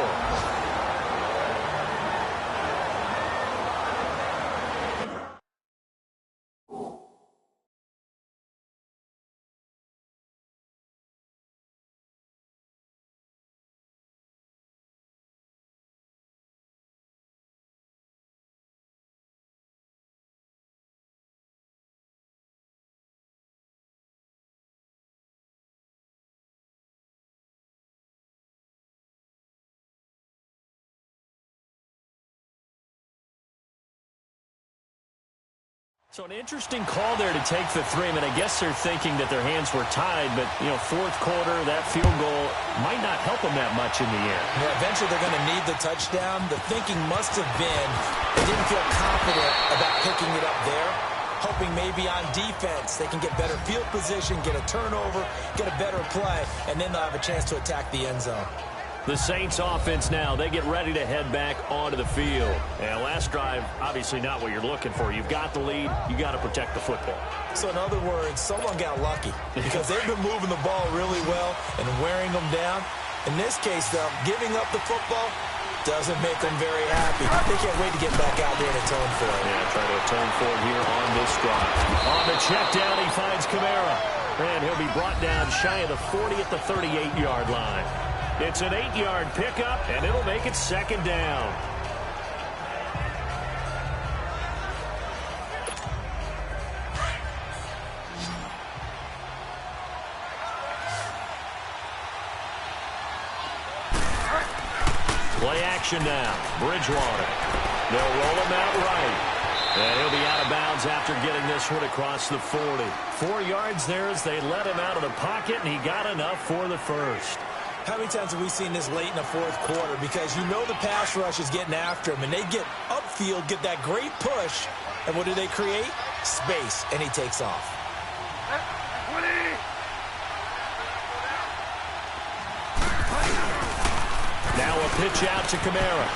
So an interesting call there to take the 3. I mean, I guess they're thinking that their hands were tied, but, you know, 4th quarter, that field goal might not help them that much in the air. Yeah, eventually they're going to need the touchdown. The thinking must have been they didn't feel confident about picking it up there, hoping maybe on defense they can get better field position, get a turnover, get a better play, and then they'll have a chance to attack the end zone. The Saints offense now, they get ready to head back onto the field. And last drive, obviously not what you're looking for. You've got the lead. You got to protect the football. So in other words, someone got lucky because they've been moving the ball really well and wearing them down. In this case, though, giving up the football doesn't make them very happy. They can't wait to get back out there and atone for it. Yeah, try to atone for it here on this drive. On the check down, he finds Kamara. And he'll be brought down shy of the 40 at the 38-yard line. It's an 8-yard pickup, and it'll make it 2nd down. Play action now. Bridgewater. They'll roll him out right. And he'll be out of bounds after getting this one across the 40. 4 yards there as they let him out of the pocket, and he got enough for the first. How many times have we seen this late in the fourth quarter? Because you know the pass rush is getting after him, and they get upfield, get that great push, and what do they create? Space, and he takes off. Now a pitch out to Kamara.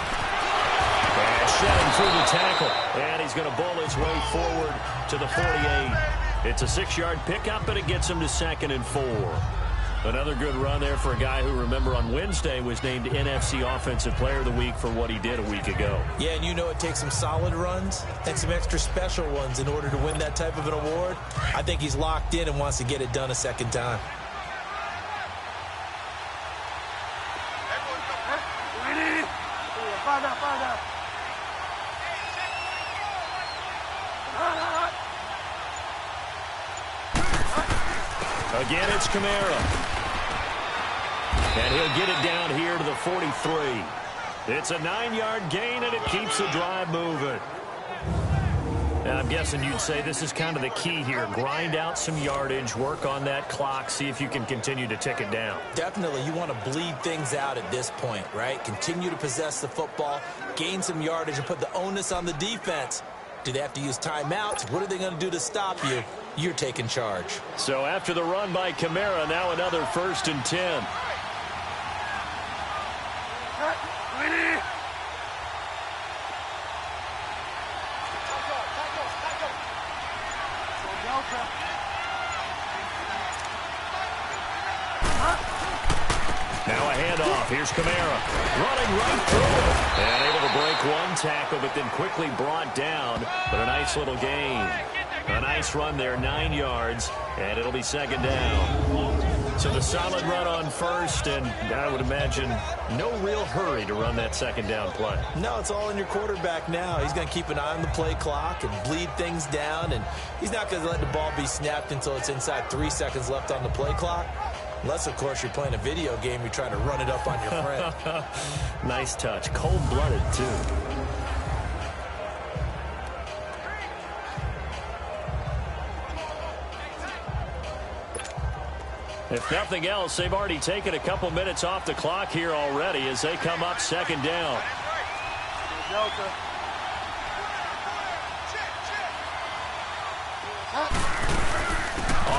And shedding through the tackle. And he's going to bowl his way forward to the 48. It's a 6-yard pickup, and it gets him to 2nd and 4. Another good run there for a guy who, remember, on Wednesday was named NFC Offensive Player of the Week for what he did a week ago. Yeah, and you know it takes some solid runs and some extra special ones in order to win that type of an award. I think he's locked in and wants to get it done a second time. Again, it's Kamara. And he'll get it down here to the 43. It's a 9-yard gain, and it keeps the drive moving. And I'm guessing you'd say this is kind of the key here. Grind out some yardage, work on that clock, see if you can continue to tick it down. Definitely. You want to bleed things out at this point, right? Continue to possess the football, gain some yardage, and put the onus on the defense. Do they have to use timeouts? What are they going to do to stop you? You're taking charge. So after the run by Kamara, now another 1st and 10. Now a handoff. Here's Kamara. Running right through it. And able to break one tackle, but then quickly brought down. But a nice little gain. A nice run there, 9 yards, and it'll be 2nd down. So the solid run on 1st, and I would imagine no real hurry to run that 2nd down play. No, it's all in your quarterback now. He's going to keep an eye on the play clock and bleed things down, and he's not going to let the ball be snapped until it's inside 3 seconds left on the play clock. Unless, of course, you're playing a video game, you're trying to run it up on your friend. Nice touch. Cold-blooded, too. If nothing else, they've already taken a couple minutes off the clock here already as they come up 2nd down.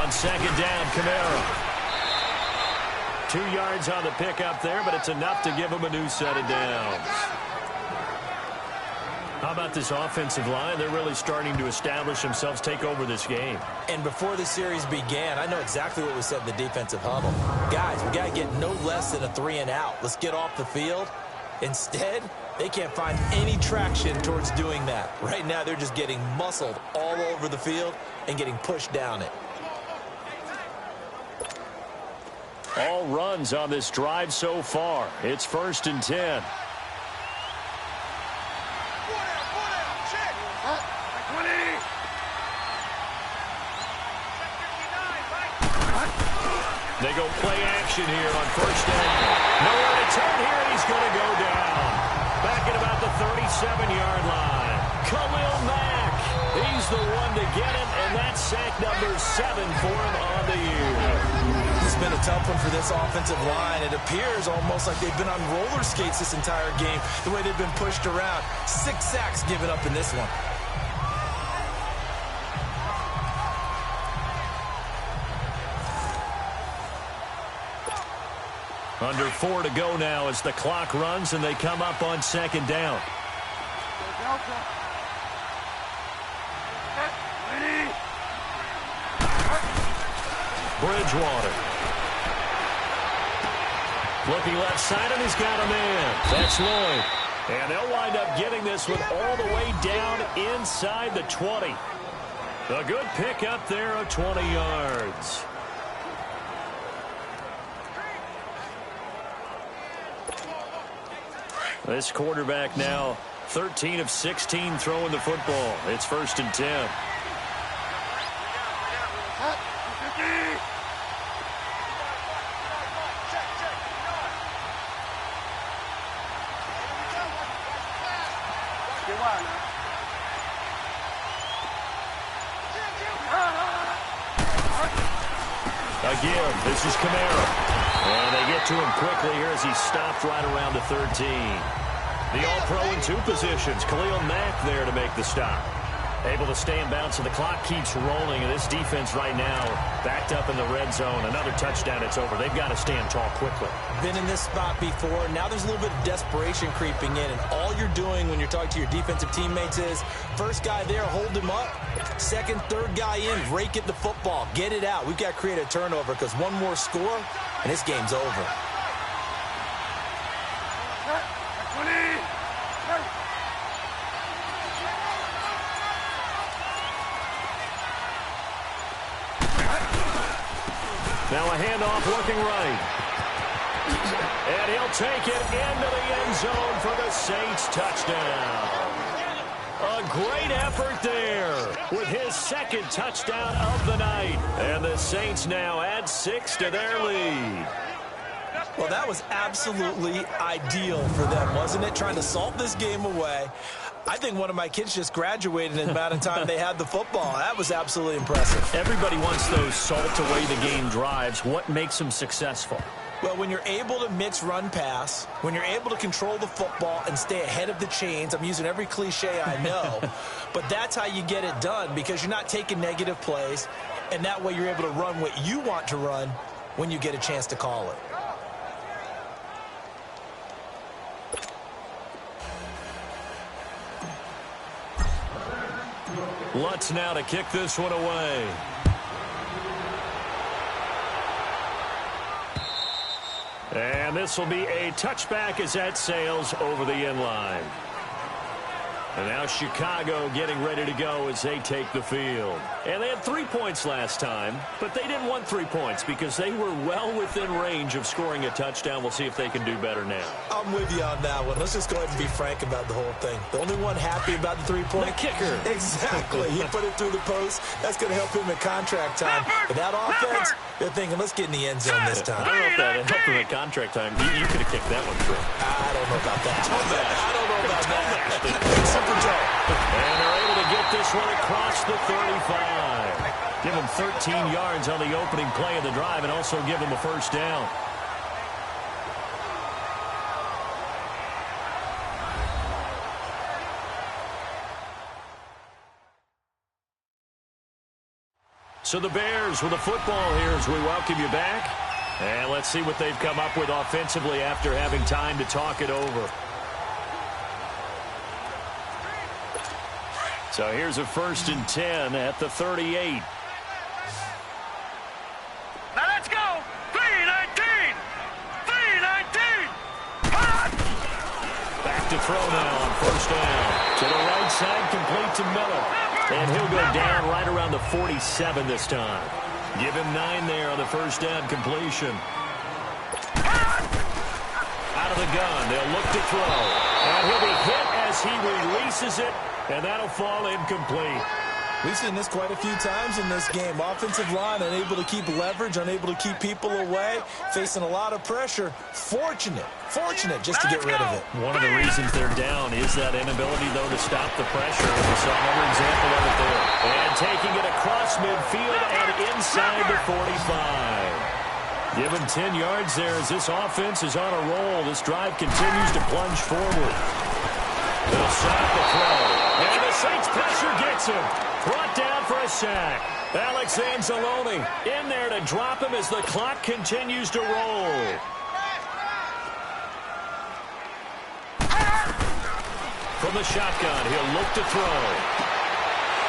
On 2nd down, Kamara. 2 yards on the pickup there, but it's enough to give him a new set of downs. How about this offensive line? They're really starting to establish themselves, take over this game. And before the series began, I know exactly what we said in the defensive huddle. Guys, we got to get no less than a 3-and-out. Let's get off the field. Instead, they can't find any traction towards doing that. Right now, they're just getting muscled all over the field and getting pushed down it. All runs on this drive so far. It's 1st and 10. They go play action here on 1st down. Nowhere to turn here, and he's going to go down. Back at about the 37-yard line. Khalil Mack. He's the one to get it, and that's sack number 7 for him on the year. It's been a tough one for this offensive line. It appears almost like they've been on roller skates this entire game, the way they've been pushed around. 6 sacks given up in this one. Under 4 to go now as the clock runs and they come up on 2nd down. Bridgewater. Looking left side, and he's got a man. That's Lloyd. And they'll wind up getting this one all the way down inside the 20. A good pick up there of 20 yards. This quarterback now 13 of 16 throwing the football. It's 1st and 10. Again, this is Kamara. And they get to him quickly here as he stopped right around the 13. The All-Pro in 2 positions. Khalil Mack there to make the stop. Able to stay in bounds, so the clock keeps rolling. And this defense right now backed up in the red zone. Another touchdown, it's over. They've got to stand tall quickly. Been in this spot before. Now there's a little bit of desperation creeping in. And all you're doing when you're talking to your defensive teammates is, first guy there, hold him up. Second, third guy in, rake at the football. Get it out. We've got to create a turnover because one more score, and this game's over. Now a handoff looking right. And he'll take it into the end zone for the Saints touchdown. A great effort there with his second touchdown of the night. And the Saints now add 6 to their lead. Well, that was absolutely ideal for them, wasn't it? Trying to salt this game away. I think one of my kids just graduated in the amount of time they had the football. That was absolutely impressive. Everybody wants those salt-away-the-game drives. What makes them successful? Well, when you're able to mix run-pass, when you're able to control the football and stay ahead of the chains, I'm using every cliche I know, but that's how you get it done because you're not taking negative plays, and that way you're able to run what you want to run when you get a chance to call it. Lutz now to kick this one away. And this will be a touchback as that sails over the end line. And now Chicago getting ready to go as they take the field. And they had 3 points last time, but they didn't want 3 points because they were well within range of scoring a touchdown. We'll see if they can do better now. I'm with you on that one. Let's just go ahead and be frank about the whole thing. The only one happy about the 3-point the kicker. Exactly. He put it through the post. That's going to help him in contract time. But that offense, they're thinking, let's get in the end zone this time. I don't know if that helped him in contract time. You could have kicked that one through. I don't know about that. I don't know about that. And they're able to get this one across the 35. Give them 13 yards on the opening play of the drive and also give them a first down. So the Bears with the football here as we welcome you back. And let's see what they've come up with offensively after having time to talk it over. So here's a 1st and 10 at the 38. Now let's go. 3-19. 3-19. Back to throw now on 1st down. To the right side, complete to Miller. And he'll go down right around the 47 this time. Give him 9 there on the 1st down completion. Out of the gun, they'll look to throw. And he'll be hit as he releases it. And that'll fall incomplete. We've seen this quite a few times in this game. Offensive line unable to keep leverage, unable to keep people away, facing a lot of pressure. Fortunate just to get rid of it. One of the reasons they're down is that inability, though, to stop the pressure. We saw another example of it there. And taking it across midfield and inside the 45. Give him 10 yards there as this offense is on a roll. This drive continues to plunge forward. They'll stop the throw. And the Saints pressure gets him. Brought down for a sack. Alex Anzalone in there to drop him as the clock continues to roll. From the shotgun, he'll look to throw.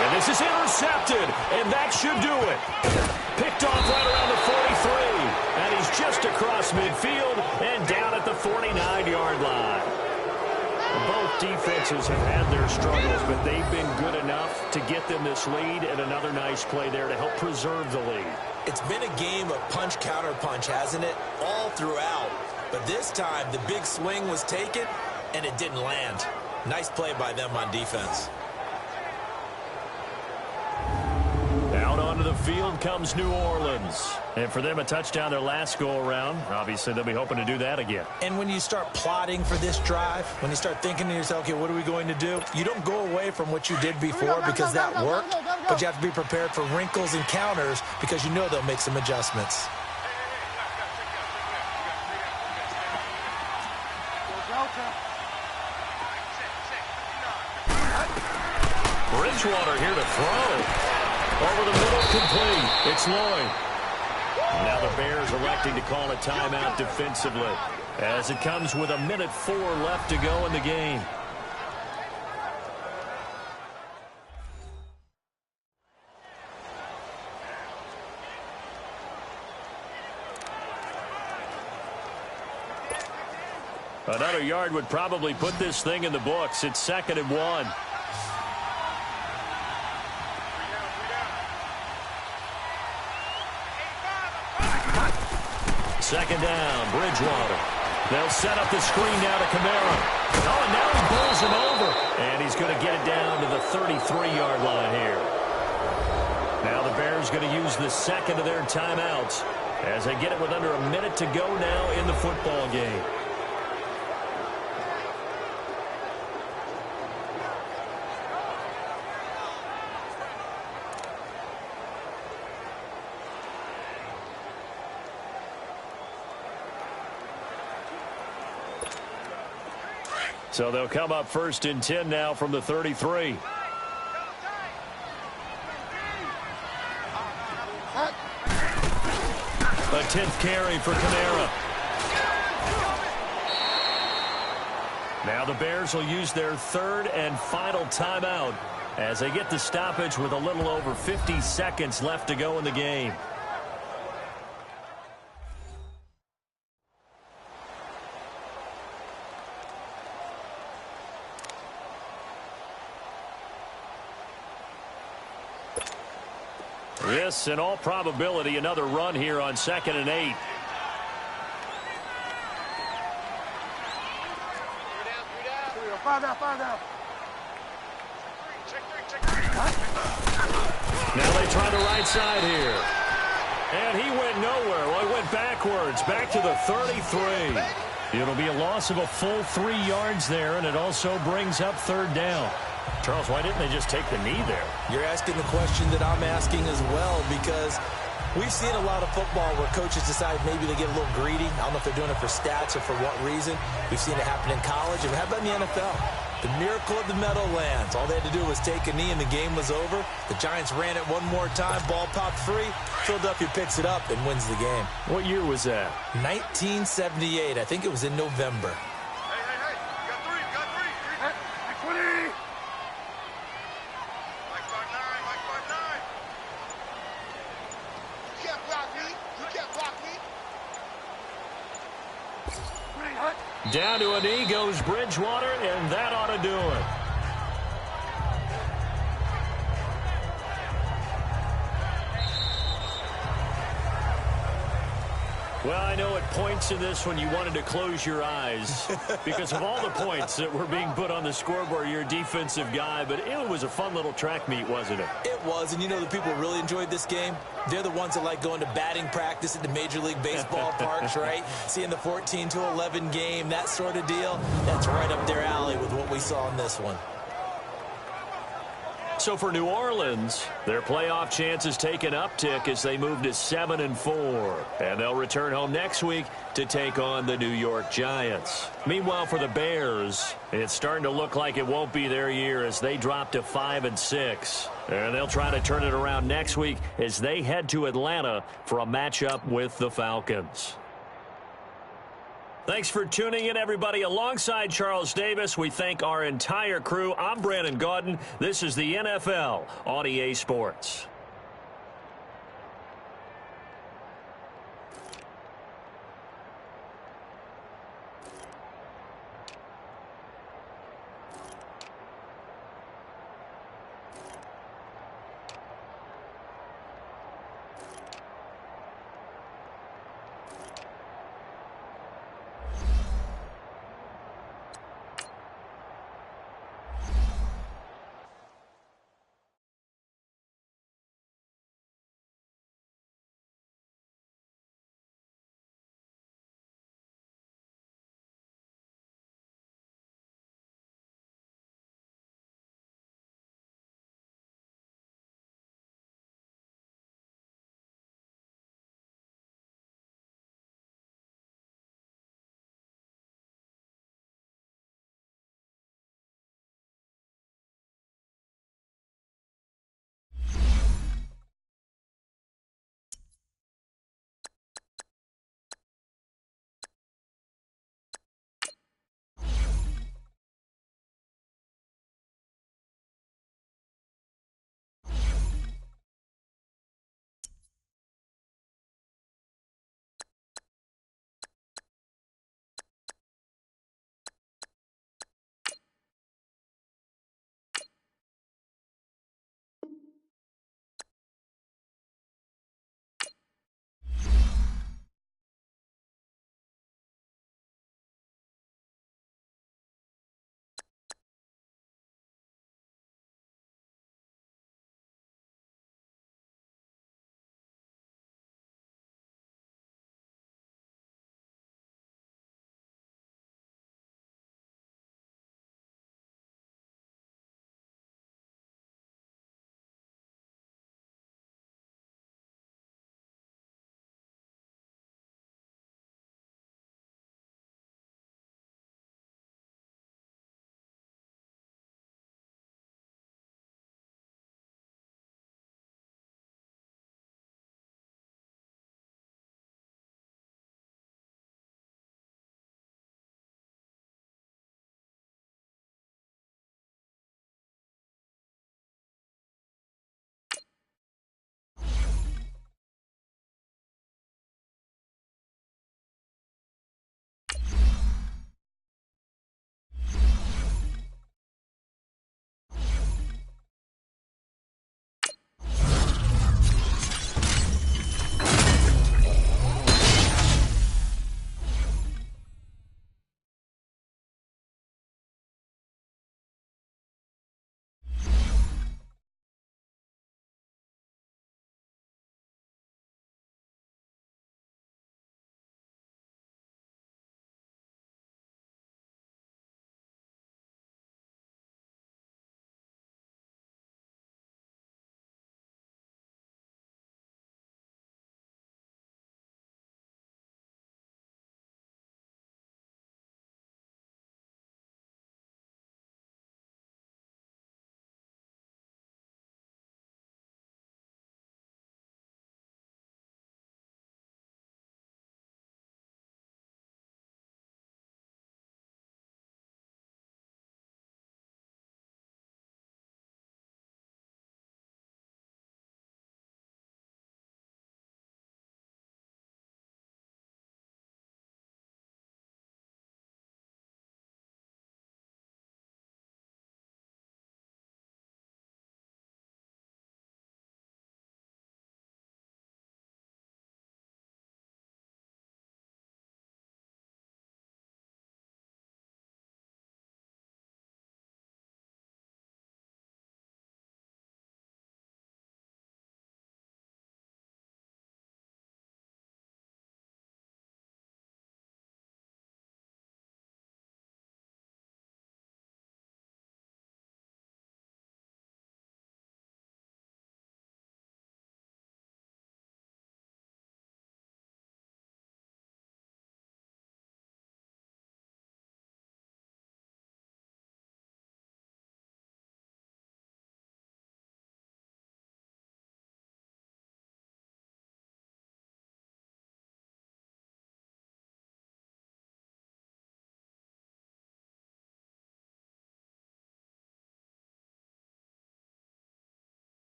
And this is intercepted, and that should do it. Picked off right around the 43. And he's just across midfield and down at the 49-yard line. Both defenses have had their struggles, but they've been good enough to get them this lead, and another nice play there to help preserve the lead. It's been a game of punch-counter-punch, hasn't it? All throughout. But this time, the big swing was taken, and it didn't land. Nice play by them on defense. Out onto the field comes New Orleans. And for them, a touchdown their last go-around. Obviously, they'll be hoping to do that again. And when you start plotting for this drive, when you start thinking to yourself, okay, what are we going to do? You don't go away from what you did before because that worked, but you have to be prepared for wrinkles and counters because you know they'll make some adjustments. Bridgewater here to throw. Over the middle, complete. It's Lloyd. Now the Bears electing to call a timeout defensively as it comes with 1:04 left to go in the game. Another yard would probably put this thing in the books. It's 2nd and 1. Second down, Bridgewater. They'll set up the screen now to Kamara. Oh, and now he pulls him over. And he's going to get it down to the 33-yard line here. Now the Bears going to use the second of their timeouts as they get it with under a minute to go now in the football game. So they'll come up 1st and 10 now from the 33. A 10th carry for Kamara. Now the Bears will use their 3rd and final timeout as they get the stoppage with a little over 50 seconds left to go in the game. This, in all probability, another run here on 2nd and 8. Now they try the right side here. And he went nowhere. Well, he went backwards, back to the 33. It'll be a loss of a full 3 yards there, and it also brings up 3rd down. Charles, why didn't they just take the knee there? You're asking the question that I'm asking as well, because we've seen a lot of football where coaches decide maybe they get a little greedy. I don't know if they're doing it for stats or for what reason. We've seen it happen in college, and how about in the NFL? The miracle of the Meadowlands. All they had to do was take a knee, and the game was over. The Giants ran it one more time. Ball popped free. Philadelphia picks it up and wins the game. What year was that? 1978. I think it was in November. Down to a knee goes Bridgewater, and that ought to do it. Well, I know at points in this one you wanted to close your eyes because of all the points that were being put on the scoreboard. You're a defensive guy, but it was a fun little track meet, wasn't it? It was, and you know the people who really enjoyed this game? They're the ones that like going to batting practice at the Major League Baseball parks, right? Seeing the 14-11 game, that sort of deal. That's right up their alley with what we saw in this one. So for New Orleans, their playoff chances take an uptick as they move to 7-4. And they'll return home next week to take on the New York Giants. Meanwhile, for the Bears, it's starting to look like it won't be their year as they drop to 5-6. And they'll try to turn it around next week as they head to Atlanta for a matchup with the Falcons. Thanks for tuning in, everybody. Alongside Charles Davis, we thank our entire crew. I'm Brandon Gaudin. This is the NFL on EA Sports.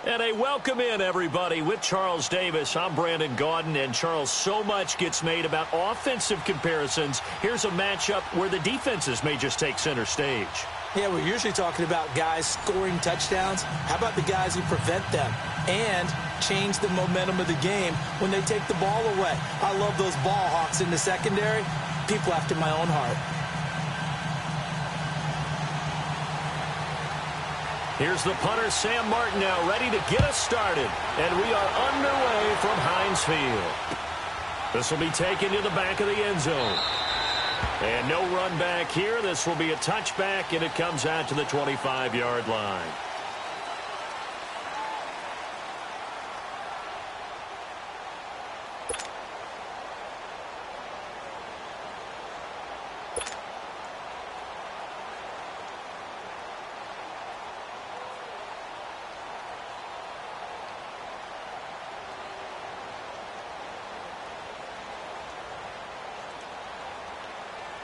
And a welcome in, everybody, with Charles Davis. I'm Brandon Gaudin, and Charles, so much gets made about offensive comparisons. Here's a matchup where the defenses may just take center stage. Yeah, we're usually talking about guys scoring touchdowns. How about the guys who prevent them and change the momentum of the game when they take the ball away? I love those ball hawks in the secondary. People after my own heart. Here's the punter, Sam Martin, now ready to get us started. And we are underway from Heinz Field. This will be taken to the back of the end zone. And no run back here. This will be a touchback, and it comes out to the 25-yard line.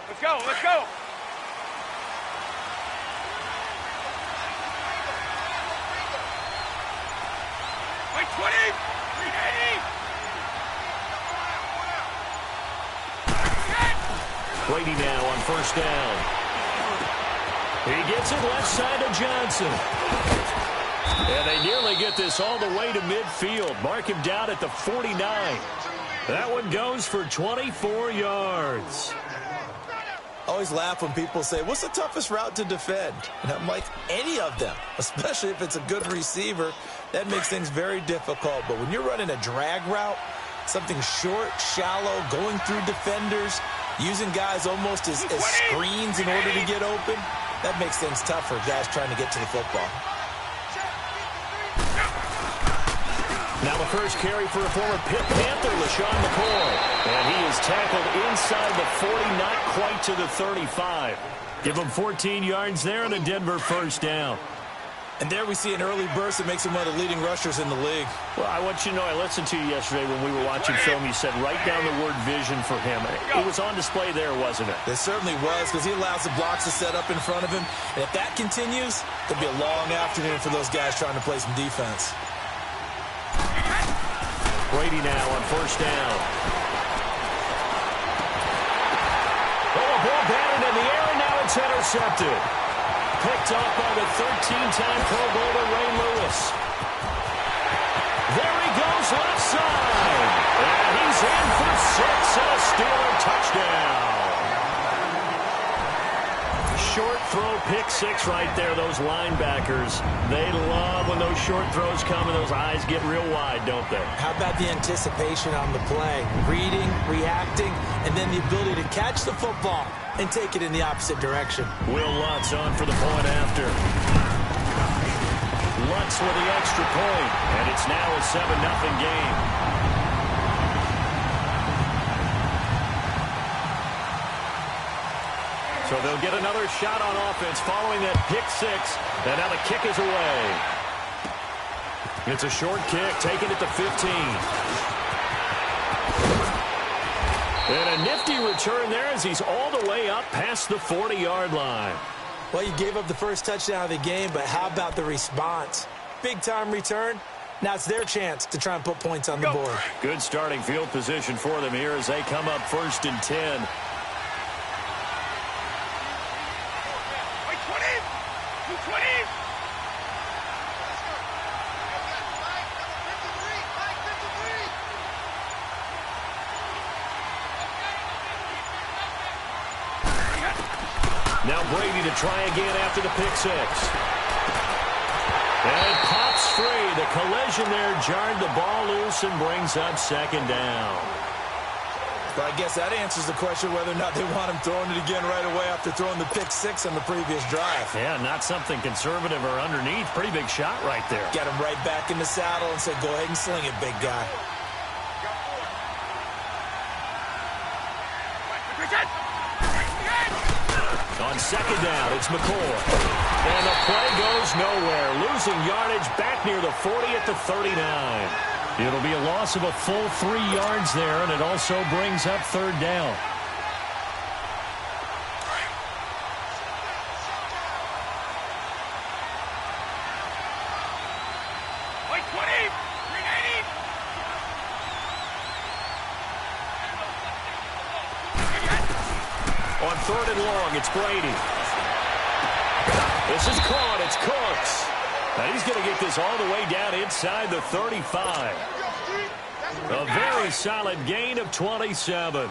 Let's go, let's go. Wait, 20, 380. Brady now on first down. He gets it left side to Johnson. And they nearly get this all the way to midfield. Mark him down at the 49. That one goes for 24 yards. Always laugh when people say, what's the toughest route to defend? And I'm like, any of them, especially if it's a good receiver. That makes things very difficult. But when you're running a drag route, something short, shallow, going through defenders, using guys almost as screens in order to get open, that makes things tough for guys trying to get to the football. Now the first carry for a former Pitt Panther, LaShawn McCoy. And he is tackled inside the 40, not quite to the 35. Give him 14 yards there and a Denver first down. And there we see an early burst that makes him one of the leading rushers in the league. Well, I want you to know, I listened to you yesterday when we were watching film. You said write down the word vision for him. It was on display there, wasn't it? It certainly was, because he allows the blocks to set up in front of him. And if that continues, it'll be a long afternoon for those guys trying to play some defense. Brady now on first down. Oh, a ball batted in the air, and now it's intercepted. Picked off by the 13-time Pro Bowler Ray Lewis. There he goes left side. And he's in for 6 and a Steeler touchdown. Short throw, pick six right there. Those linebackers, they love when those short throws come and those eyes get real wide, don't they? How about the anticipation on the play? Reading, reacting, and then the ability to catch the football and take it in the opposite direction. Will Lutz on for the point after. Lutz with the extra point, and it's now a 7-0 game. So they'll get another shot on offense following that pick six. And now the kick is away. It's a short kick, taking it to 15. And a nifty return there as he's all the way up past the 40-yard line. Well, you gave up the first touchdown of the game, but how about the response? Big-time return. Now it's their chance to try and put points on the board. Good starting field position for them here as they come up 1st and 10. Now Brady to try again after the pick six. And it pops free. The collision there jarred the ball loose and brings up 2nd down. But I guess that answers the question whether or not they want him throwing it again right away after throwing the pick six on the previous drive. Yeah, not something conservative or underneath. Pretty big shot right there. Get him right back in the saddle and say, go ahead and sling it, big guy. On 2nd down, it's McCoy. And the play goes nowhere. Losing yardage back near the 40 at the 39. It'll be a loss of a full 3 yards there, and it also brings up 3rd down. Wait, 3rd and long. It's Brady. This is caught. It's Cooks. And he's going to get this all the way down inside the 35. A very solid gain of 27.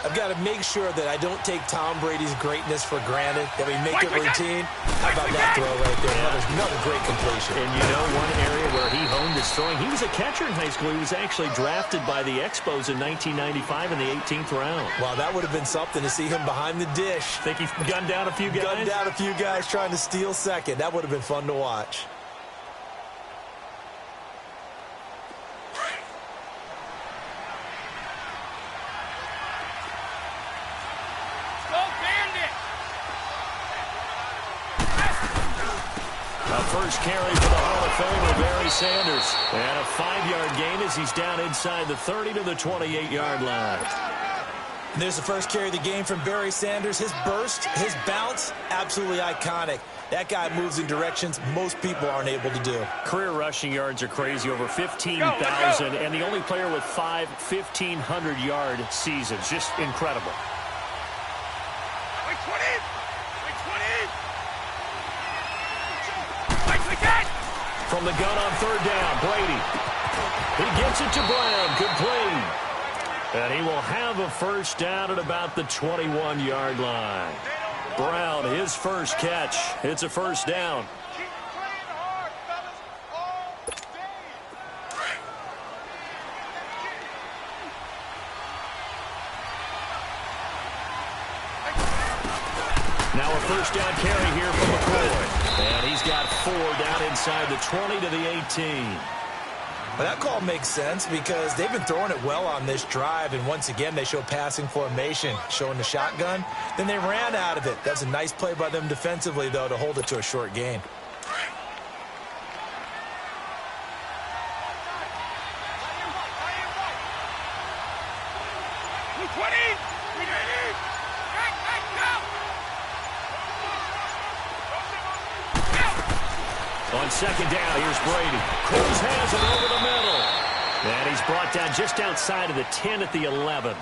I've got to make sure that I don't take Tom Brady's greatness for granted, that we make it routine. How about that throw right there? Another great completion. And you know, one area where he honed his throwing, he was a catcher in high school. He was actually drafted by the Expos in 1995 in the 18th round. Wow, that would have been something to see him behind the dish. Think he's gunned down a few guys? Gunned down a few guys trying to steal second. That would have been fun to watch. First carry for the Hall of Famer, Barry Sanders. And a 5-yard gain as he's down inside the 30 to the 28-yard line. And there's the first carry of the game from Barry Sanders. His burst, his bounce, absolutely iconic. That guy moves in directions most people aren't able to do. Career rushing yards are crazy, over 15,000. And the only player with 5 1,500-yard seasons. Just incredible. From the gun on 3rd down, Brady. He gets it to Brown, complete. And he will have a first down at about the 21-yard line. Brown, his first catch. It's a first down. Now a first down carry here from McCoy. And he's got 4 down inside the 20 to the 18. Well, that call makes sense because they've been throwing it well on this drive. And once again, they show passing formation, showing the shotgun. Then they ran out of it. That's a nice play by them defensively, though, to hold it to a short gain. On 2nd down, here's Brady. Cruz has it over the middle. And he's brought down just outside of the 10 at the 11.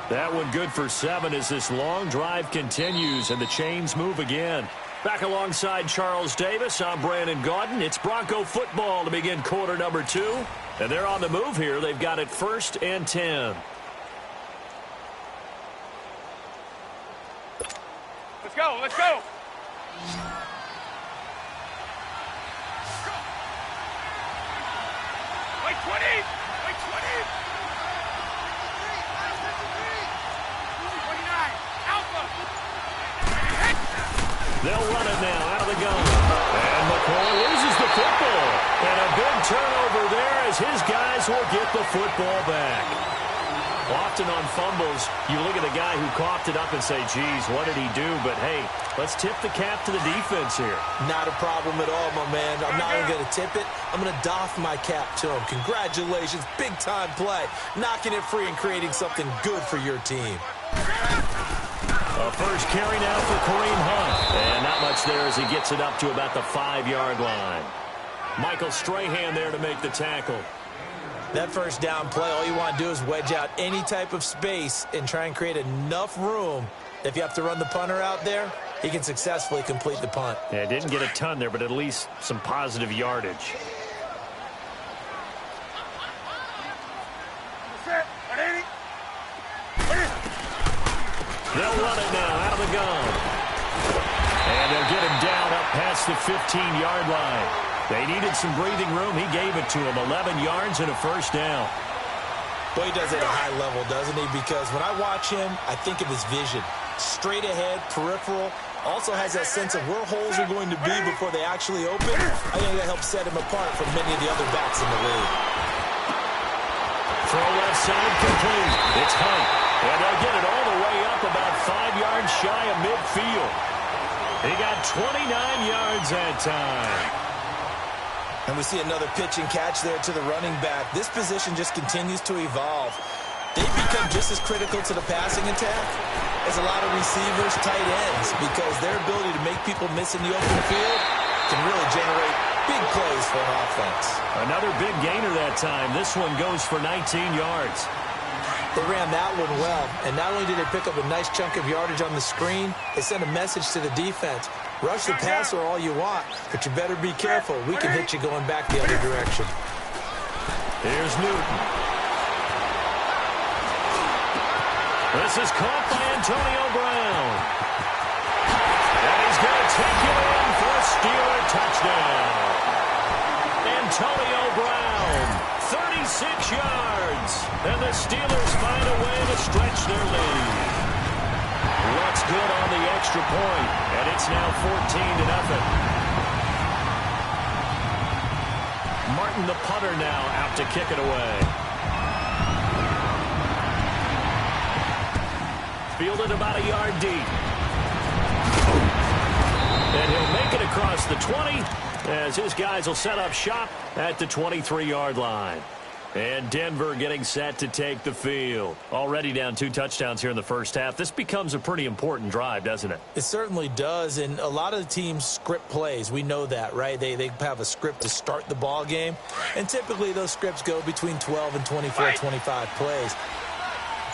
That one good for 7 as this long drive continues and the chains move again. Back alongside Charles Davis, I'm Brandon Gaudin. It's Bronco football to begin quarter number 2. And they're on the move here. They've got it 1st and 10. Let's go, let's go. Wait 20! Wait 20! 29! Alpha! They'll run it now out of the gun. And McCoy loses the football. And a big turnover there as his guys will get the football back. Often on fumbles, you look at the guy who coughed it up and say, geez, what did he do? But, hey, let's tip the cap to the defense here. Not a problem at all, my man. I'm not even going to tip it. I'm going to doff my cap to him. Congratulations. Big-time play. Knocking it free and creating something good for your team. A first carry now for Kareem Hunt. And not much there as he gets it up to about the 5-yard line. Michael Strahan there to make the tackle. That first down play, all you want to do is wedge out any type of space and try and create enough room. If you have to run the punter out there, he can successfully complete the punt. Yeah, didn't get a ton there, but at least some positive yardage. They'll run it now out of the gun. And they'll get him down up past the 15-yard line. They needed some breathing room. He gave it to him. 11 yards and a first down. Boy, he does it at a high level, doesn't he? Because when I watch him, I think of his vision. Straight ahead, peripheral. Also has that sense of where holes are going to be before they actually open. I think that helps set him apart from many of the other backs in the league. Throw left side complete. It's Hunt. And they'll get it all the way up about 5 yards shy of midfield. He got 29 yards that time. And we see another pitch and catch there to the running back. This position just continues to evolve. They've become just as critical to the passing attack as a lot of receivers, tight ends, because their ability to make people miss in the open field can really generate big plays for an offense. Another big gainer that time. This one goes for 19 yards. They ran that one well, and not only did they pick up a nice chunk of yardage on the screen, they sent a message to the defense. Rush the passer all you want, but you better be careful. We can hit you going back the other direction. Here's Newton. This is caught by Antonio Brown. And he's going to take it in for a Steeler touchdown. Antonio Brown, 36 yards. And the Steelers find a way to stretch their lead. What's good on the extra point, and it's now 14-0. Martin, the punter, now out to kick it away. Fielded about a yard deep. And he'll make it across the 20 as his guys will set up shop at the 23-yard line. And Denver getting set to take the field. Already down 2 touchdowns here in the first half. This becomes a pretty important drive, doesn't it? It certainly does, and a lot of the teams script plays. We know that, right? They have a script to start the ball game, and typically those scripts go between 12 and 24, 25 plays.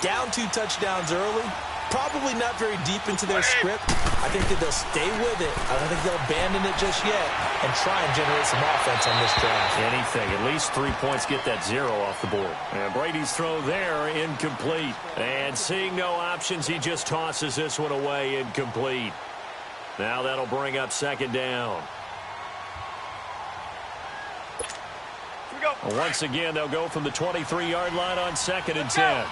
Down 2 touchdowns early, probably not very deep into their script. I think that they'll stay with it. I don't think they'll abandon it just yet and try and generate some offense on this drive. Anything. At least 3 points, get that 0 off the board. And Brady's throw there, incomplete. And seeing no options, he just tosses this one away, incomplete. Now that'll bring up second down. Once again, they'll go from the 23-yard line on 2nd and 10.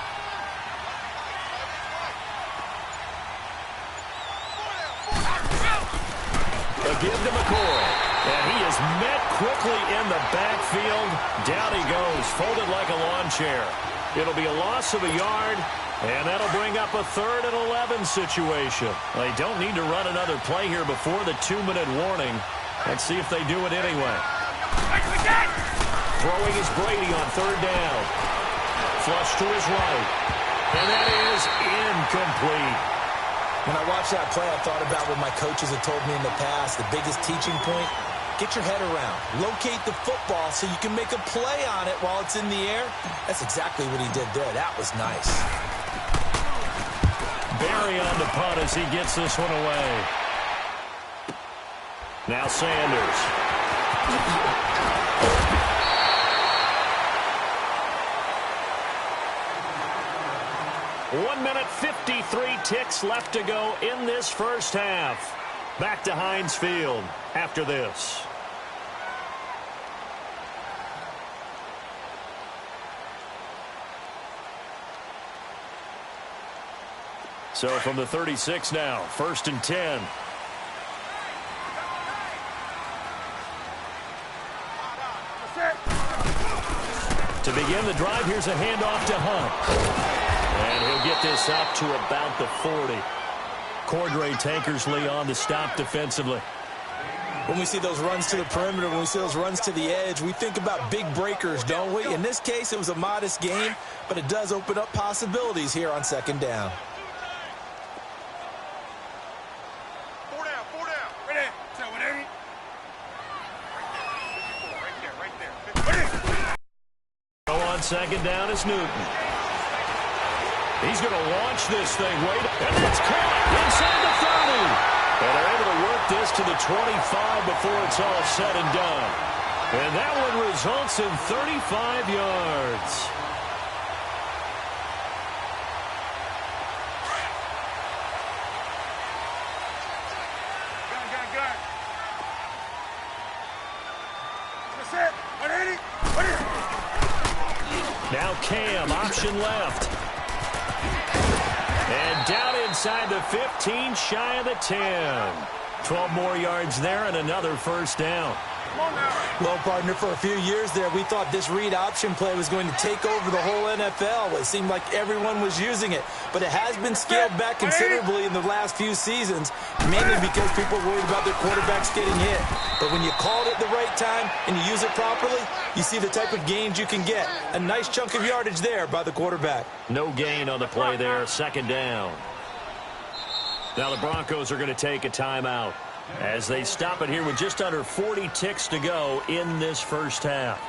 Give to McCoy, and he is met quickly in the backfield. Down he goes, folded like a lawn chair. It'll be a loss of a yard, and that'll bring up a 3rd and 11 situation. They don't need to run another play here before the 2-minute warning. Let's see if they do it anyway. Throwing is Brady on 3rd down. Flush to his right, and that is incomplete. When I watched that play, I thought about what my coaches had told me in the past. The biggest teaching point, get your head around. Locate the football so you can make a play on it while it's in the air. That's exactly what he did there. That was nice. Barry on the punt as he gets this one away. Now Sanders. 1 minute 53 ticks left to go in this first half. Back to Heinz Field after this. So from the 36 now, 1st and 10. To begin the drive, here's a handoff to Hunt. And he'll get this up to about the 40. Cordray Tankersley on the stop defensively. When we see those runs to the perimeter, when we see those runs to the edge, we think about big breakers, don't we? In this case, it was a modest gain, but it does open up possibilities here on 2nd down. 4 down, 4 down. Right there. So, whatever. Right there. Go on 2nd down is Newton. He's going to launch this thing. Wait, and it's caught inside the 30. And they're able to work this to the 25 before it's all said and done. And that one results in 35 yards. Gun. That's it. 180. Now Cam, option left. And down inside the 15, shy of the 10. 12 more yards there and another first down. Well, partner, for a few years there, we thought this read option play was going to take over the whole NFL. It seemed like everyone was using it. But it has been scaled back considerably in the last few seasons, mainly because people are worried about their quarterbacks getting hit. But when you call it at the right time and you use it properly, you see the type of gains you can get. A nice chunk of yardage there by the quarterback. No gain on the play there, 2nd down. Now the Broncos are going to take a timeout as they stop it here with just under 40 ticks to go in this first half.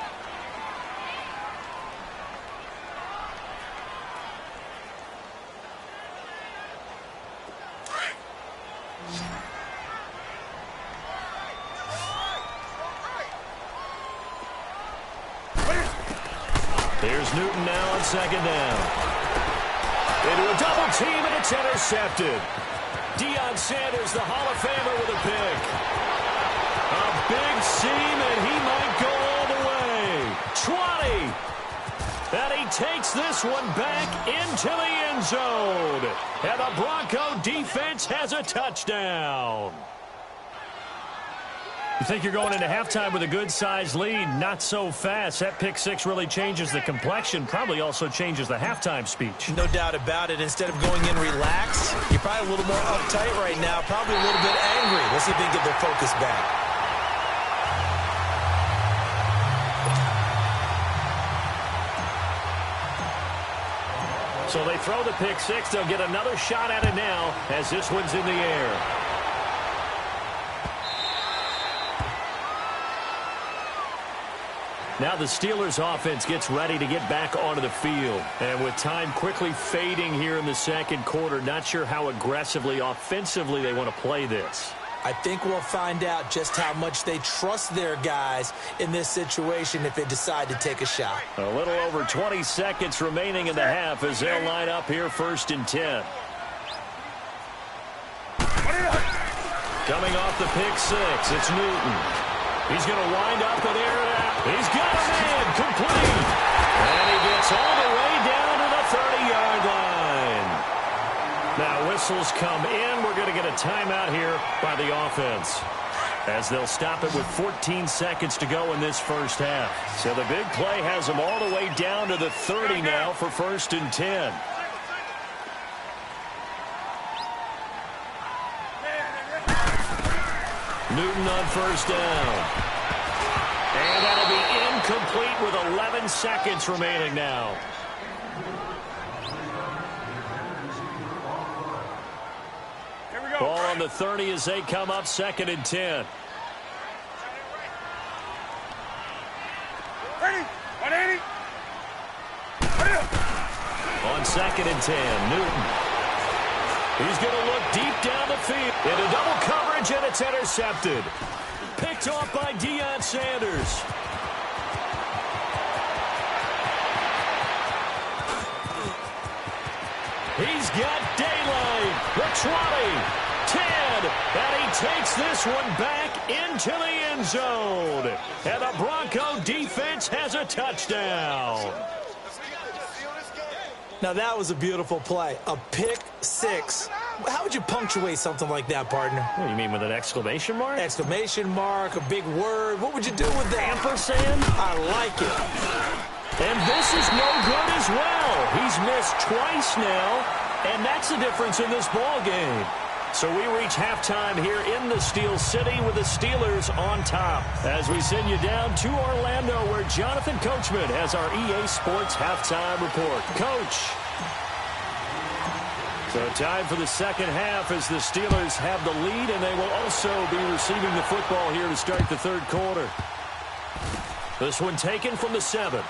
Here's Newton now on second down. Into a double team, and it's intercepted. Deion Sanders, the Hall of Famer, with a pick. A big seam, and he might go all the way. 20. And he takes this one back into the end zone. And the Bronco defense has a touchdown. You think you're going into halftime with a good-sized lead? Not so fast. That pick six really changes the complexion, probably also changes the halftime speech. No doubt about it. Instead of going in relaxed, you're probably a little more uptight right now, probably a little bit angry. Let's see if they can get their focus back. So they throw the pick six. They'll get another shot at it now as this one's in the air. Now the Steelers offense gets ready to get back onto the field. And with time quickly fading here in the second quarter, not sure how aggressively, offensively they want to play this. I think we'll find out just how much they trust their guys in this situation if they decide to take a shot. A little over 20 seconds remaining in the half as they'll line up here 1st and 10. Coming off the pick six, it's Newton. He's going to wind up and air it out. He's got a man complete. And he gets all the way down to the 30-yard line. Now whistles come in. We're going to get a timeout here by the offense, as they'll stop it with 14 seconds to go in this first half. So the big play has them all the way down to the 30 now for 1st and 10. Newton on 1st down. And that'll be incomplete with 11 seconds remaining now. Here we go. Ball on the 30 as they come up 2nd and 10. Ready? 180. On 2nd and 10, Newton. He's going to look deep down the field. Into double coverage, and it's intercepted. Picked off by Deion Sanders. He's got daylight. The 20, 10, and he takes this one back into the end zone. And the Bronco defense has a touchdown. Now that was a beautiful play. A pick six. How would you punctuate something like that, partner? What do you mean, with an exclamation mark? Exclamation mark, a big word. What would you do with that? Ampersand? I like it. And this is no good as well. He's missed twice now, and that's the difference in this ball game. So we reach halftime here in the Steel City with the Steelers on top, as we send you down to Orlando, where Jonathan Coachman has our EA Sports halftime report. Coach. So time for the second half as the Steelers have the lead, and they will also be receiving the football here to start the third quarter. This one taken from the 7.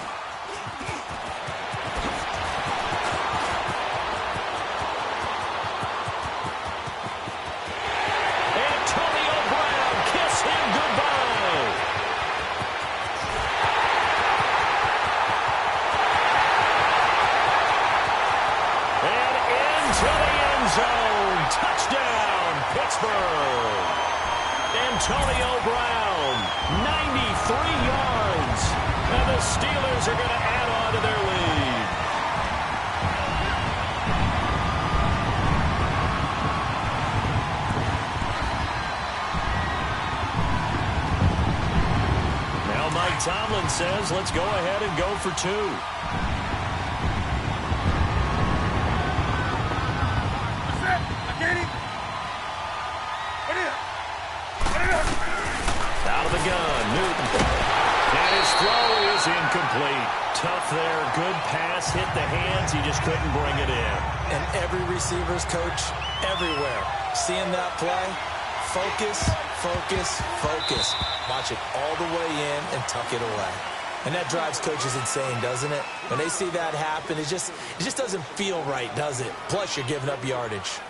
Antonio Brown, 93 yards, and the Steelers are going to add on to their lead. Now Mike Tomlin says, let's go ahead and go for 2. Out of the gun, Newton. And his throw is incomplete. Tough there, good pass, hit the hands, he just couldn't bring it in. And every receiver's coach everywhere, seeing that play, focus, focus, focus. Watch it all the way in and tuck it away. And that drives coaches insane, doesn't it? When they see that happen, it just doesn't feel right, does it? Plus, you're giving up yardage.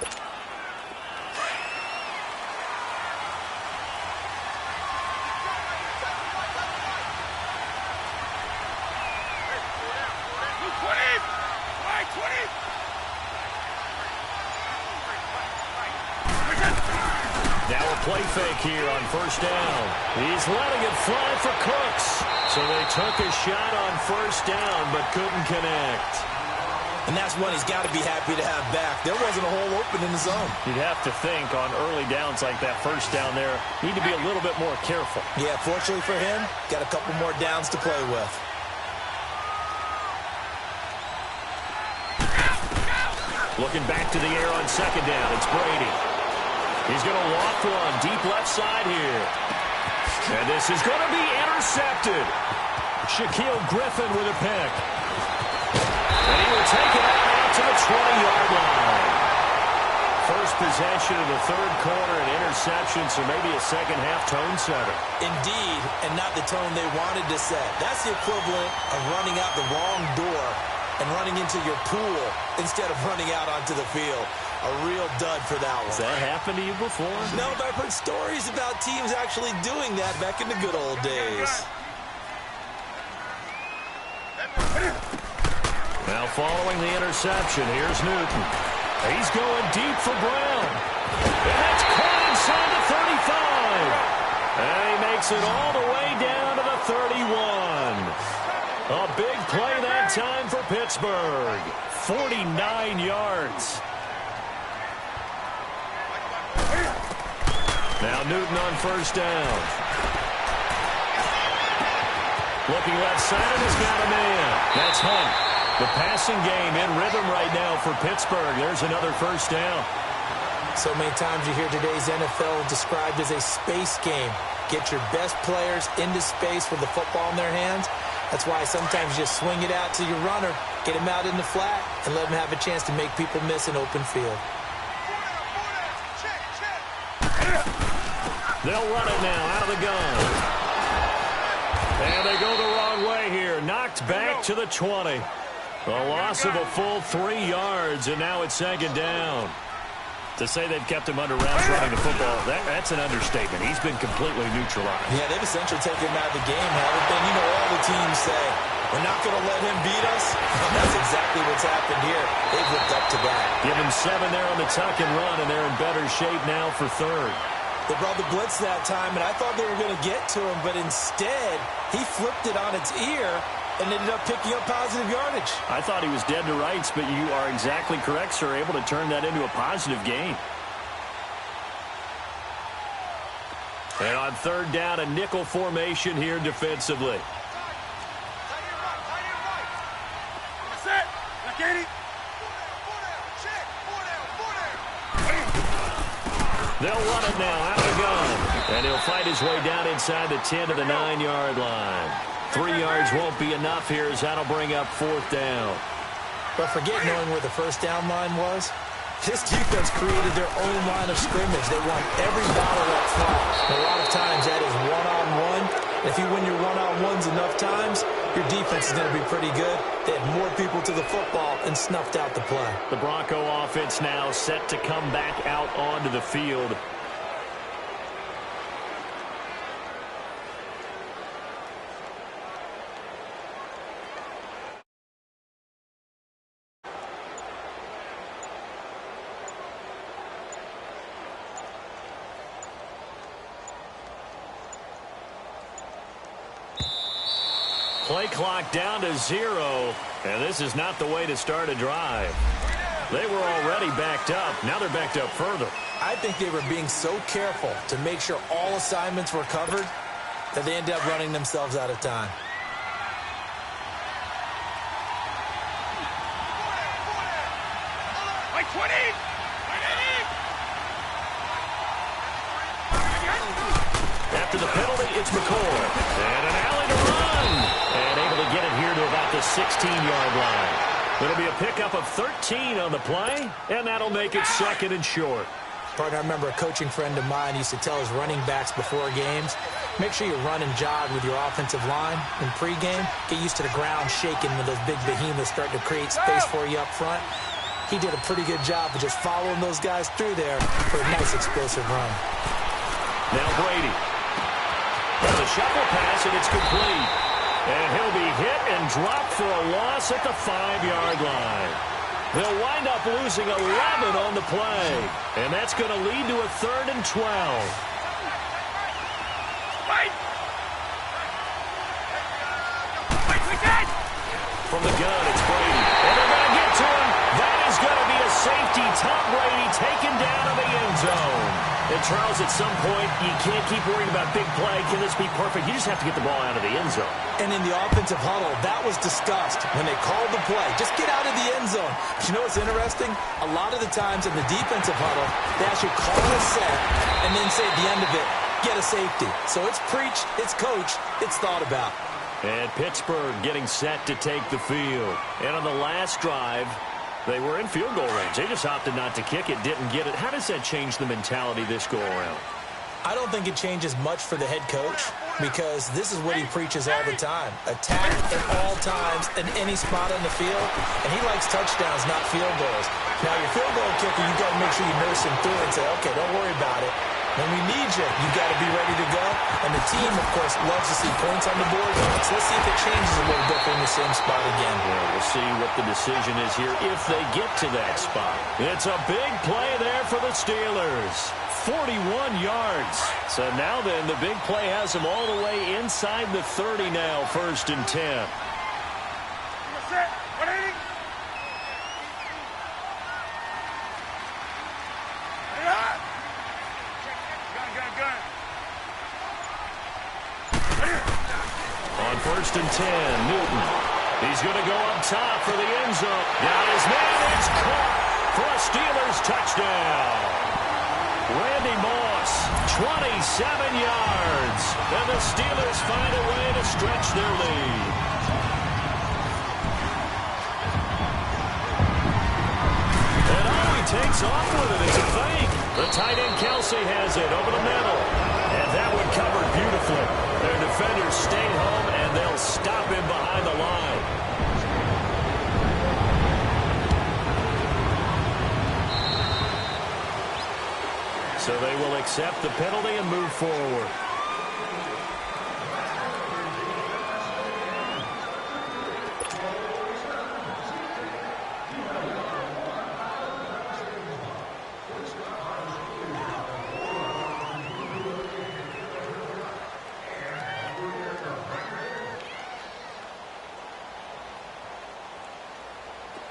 play fake here on first down. He's letting it fly for Cooks. So they took a shot on first down but couldn't connect. And that's one he's got to be happy to have back. There wasn't a hole open in the zone. You'd have to think on early downs like that first down there, need to be a little bit more careful. Yeah, fortunately for him, got a couple more downs to play with. Looking back to the air on second down, it's Brady. He's going to walk one deep left side here. And this is going to be intercepted. Shaquille Griffin with a pick. And he will take it out to the 20-yard line. First possession of the third quarter, an interception, so maybe a second-half tone setter. Indeed, and not the tone they wanted to set. That's the equivalent of running out the wrong door and running into your pool instead of running out onto the field. A real dud for that one. Has that happened to you before? No, but I've heard stories about teams actually doing that back in the good old days. Now following the interception, here's Newton. He's going deep for Brown. And that's caught inside the 35. And he makes it all the way down to the 31. A big play that time for Pittsburgh. 49 yards. Now Newton on first down. Looking left side, and he's got him in. That's Hunt. The passing game in rhythm right now for Pittsburgh. There's another first down. So many times you hear today's NFL described as a space game. Get your best players into space with the football in their hands. That's why sometimes you just swing it out to your runner, get him out in the flat, and let him have a chance to make people miss an open field. They'll run it now out of the gun. And they go the wrong way here. Knocked back to the 20. A loss of a full 3 yards, and now it's second down. To say they've kept him under wraps running the football, that's an understatement. He's been completely neutralized. Yeah, they've essentially taken him out of the game, haven't they? You know, all the teams say, we're not going to let him beat us. That's exactly what's happened here. They've lived up to that. Give him 7 there on the tuck and run, and they're in better shape now for third. They brought the blitz that time, and I thought they were going to get to him, but instead, he flipped it on its ear and ended up picking up positive yardage. I thought he was dead to rights, but you are exactly correct, sir, able to turn that into a positive gain. And on third down, a nickel formation here defensively. They'll run it now out of the gun. And he'll fight his way down inside the 10 to the 9-yard line. 3 yards won't be enough here as that'll bring up fourth down. But forget knowing where the first down line was. This defense created their own line of scrimmage. They won every battle up front. And a lot of times that is one-on-one. If you win your one-on-ones enough times, your defense is going to be pretty good. They had more people to the football and snuffed out the play. The Bronco offense now set to come back out onto the field. Play clock down to 0, and this is not the way to start a drive. They were already backed up. Now they're backed up further. I think they were being so careful to make sure all assignments were covered that they ended up running themselves out of time. After the penalty, it's McCoy. And an alley to run. And able to get it here to about the 16-yard line. It'll be a pickup of 13 on the play, and that'll make it second and short. Partner, I remember a coaching friend of mine used to tell his running backs before games, make sure you run and jog with your offensive line in pregame. Get used to the ground shaking when those big behemoths start to create space for you up front. He did a pretty good job of just following those guys through there for a nice explosive run. Now Brady. There's a shuffle pass, and it's complete. And he'll be hit and dropped for a loss at the 5-yard line. They'll wind up losing 11 on the play. And that's going to lead to a 3rd and 12. From the gun, it's Brady. And they're going to get to him. That is going to be a safety. Tom Brady taken down in the end zone. And Charles, at some point, you can't keep worrying about big play. Can this be perfect? You just have to get the ball out of the end zone. And in the offensive huddle, that was discussed when they called the play. Just get out of the end zone. But you know what's interesting? A lot of the times in the defensive huddle, they actually call a set and then say at the end of it, get a safety. So it's preached, it's coached, it's thought about. And Pittsburgh getting set to take the field. And on the last drive, they were in field goal range. They just opted not to kick it, didn't get it. How does that change the mentality this go-around? I don't think it changes much for the head coach because this is what he preaches all the time. Attack at all times in any spot on the field, and he likes touchdowns, not field goals. Now, your field goal kicker, you got to make sure you nurse him through and say, okay, don't worry about it. When we need you, you got to be ready to go. And the team, of course, loves to see points on the board. So let's see if it changes a little bit from the same spot again. Yeah, we'll see what the decision is here if they get to that spot. It's a big play there for the Steelers. 41 yards. So now then, the big play has them all the way inside the 30 now, 1st and 10. On 1st and 10, Newton. He's going to go up top for the end zone. Got his man. It's caught for a Steelers touchdown. Randy Moss, 27 yards. And the Steelers find a way to stretch their lead. And he takes off with it. It's a fake. The tight end Kelsey has it over the middle. And that one covered beautifully. Their defenders stay home, and they'll stop him behind the line. So they will accept the penalty and move forward.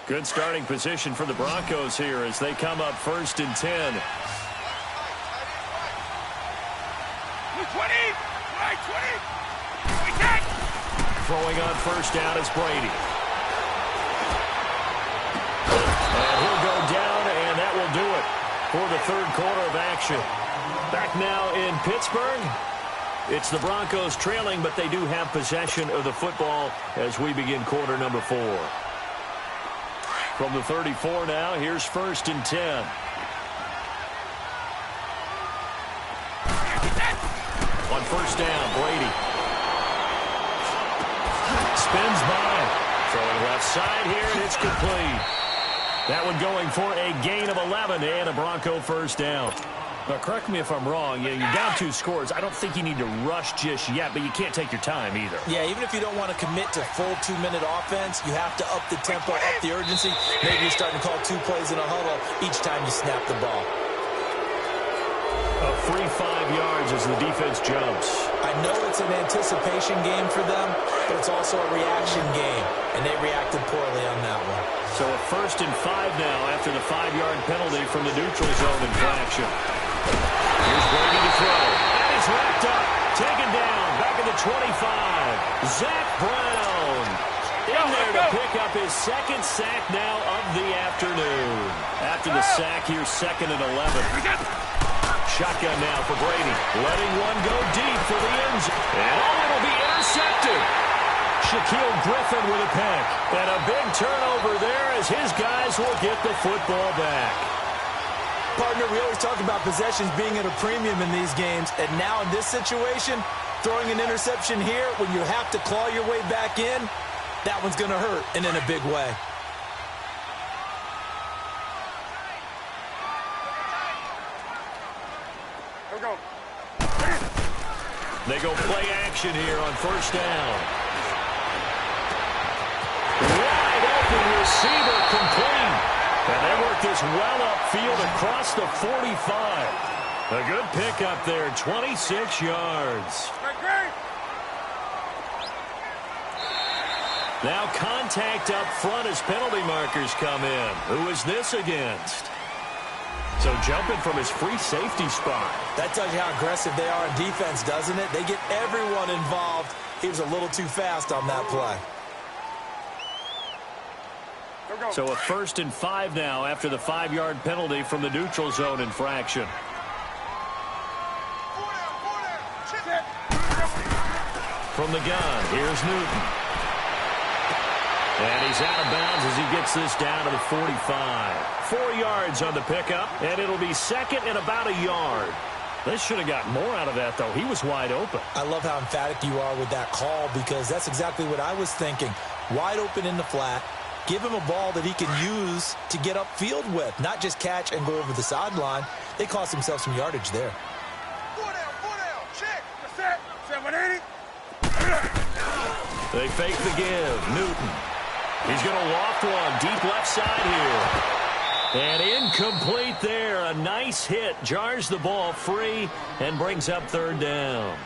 Good starting position for the Broncos here as they come up 1st and 10. Throwing on 1st down is Brady. And he'll go down, and that will do it for the 3rd quarter of action. Back now in Pittsburgh. It's the Broncos trailing, but they do have possession of the football as we begin quarter number 4. From the 34 now, here's 1st and 10. On 1st down, Brady. Spins by. Throwing left side here, and it's complete. That one going for a gain of 11 and a Bronco 1st down. Now, correct me if I'm wrong. You're down 2 scores. I don't think you need to rush just yet, but you can't take your time either. Yeah, even if you don't want to commit to full 2-minute offense, you have to up the tempo, up the urgency. Maybe you're starting to call 2 plays in a huddle each time you snap the ball. A free 5 yards as the defense jumps. I know it's an anticipation game for them, but it's also a reaction game, and they reacted poorly on that one. So a 1st and 5 now after the 5-yard penalty from the neutral zone infraction. Here's Brady to throw. And it's wrapped up. Taken down. Back at the 25. Zach Brown in there to pick up his 2nd sack now of the afternoon. After the sack, here's 2nd and 11. Shotgun now for Brady. Letting one go deep for the end zone. And it'll be intercepted. Shaquille Griffin with a pick. And a big turnover there as his guys will get the football back. Partner, we always talk about possessions being at a premium in these games. And now in this situation, throwing an interception here when you have to claw your way back in, that one's going to hurt, and in a big way. They go play action here on 1st down. Wide open receiver complete. And they work this well upfield across the 45. A good pickup there, 26 yards. Now contact up front as penalty markers come in. Who is this against? So jumping from his free safety spot. That tells you how aggressive they are in defense, doesn't it? They get everyone involved. He was a little too fast on that play. So a 1st and 5 now after the 5-yard penalty from the neutral zone infraction. From the gun, here's Newton. And he's out of bounds as he gets this down to the 45. 4 yards on the pickup, and it'll be 2nd and about a yard. They should have got more out of that, though. He was wide open. I love how emphatic you are with that call because that's exactly what I was thinking. Wide open in the flat. Give him a ball that he can use to get upfield with, not just catch and go over the sideline. They cost themselves some yardage there. 4 down, check. Set, 780. They fake the give. Newton. He's going to loft one deep left side here. And incomplete there. A nice hit. Jars the ball free and brings up 3rd down.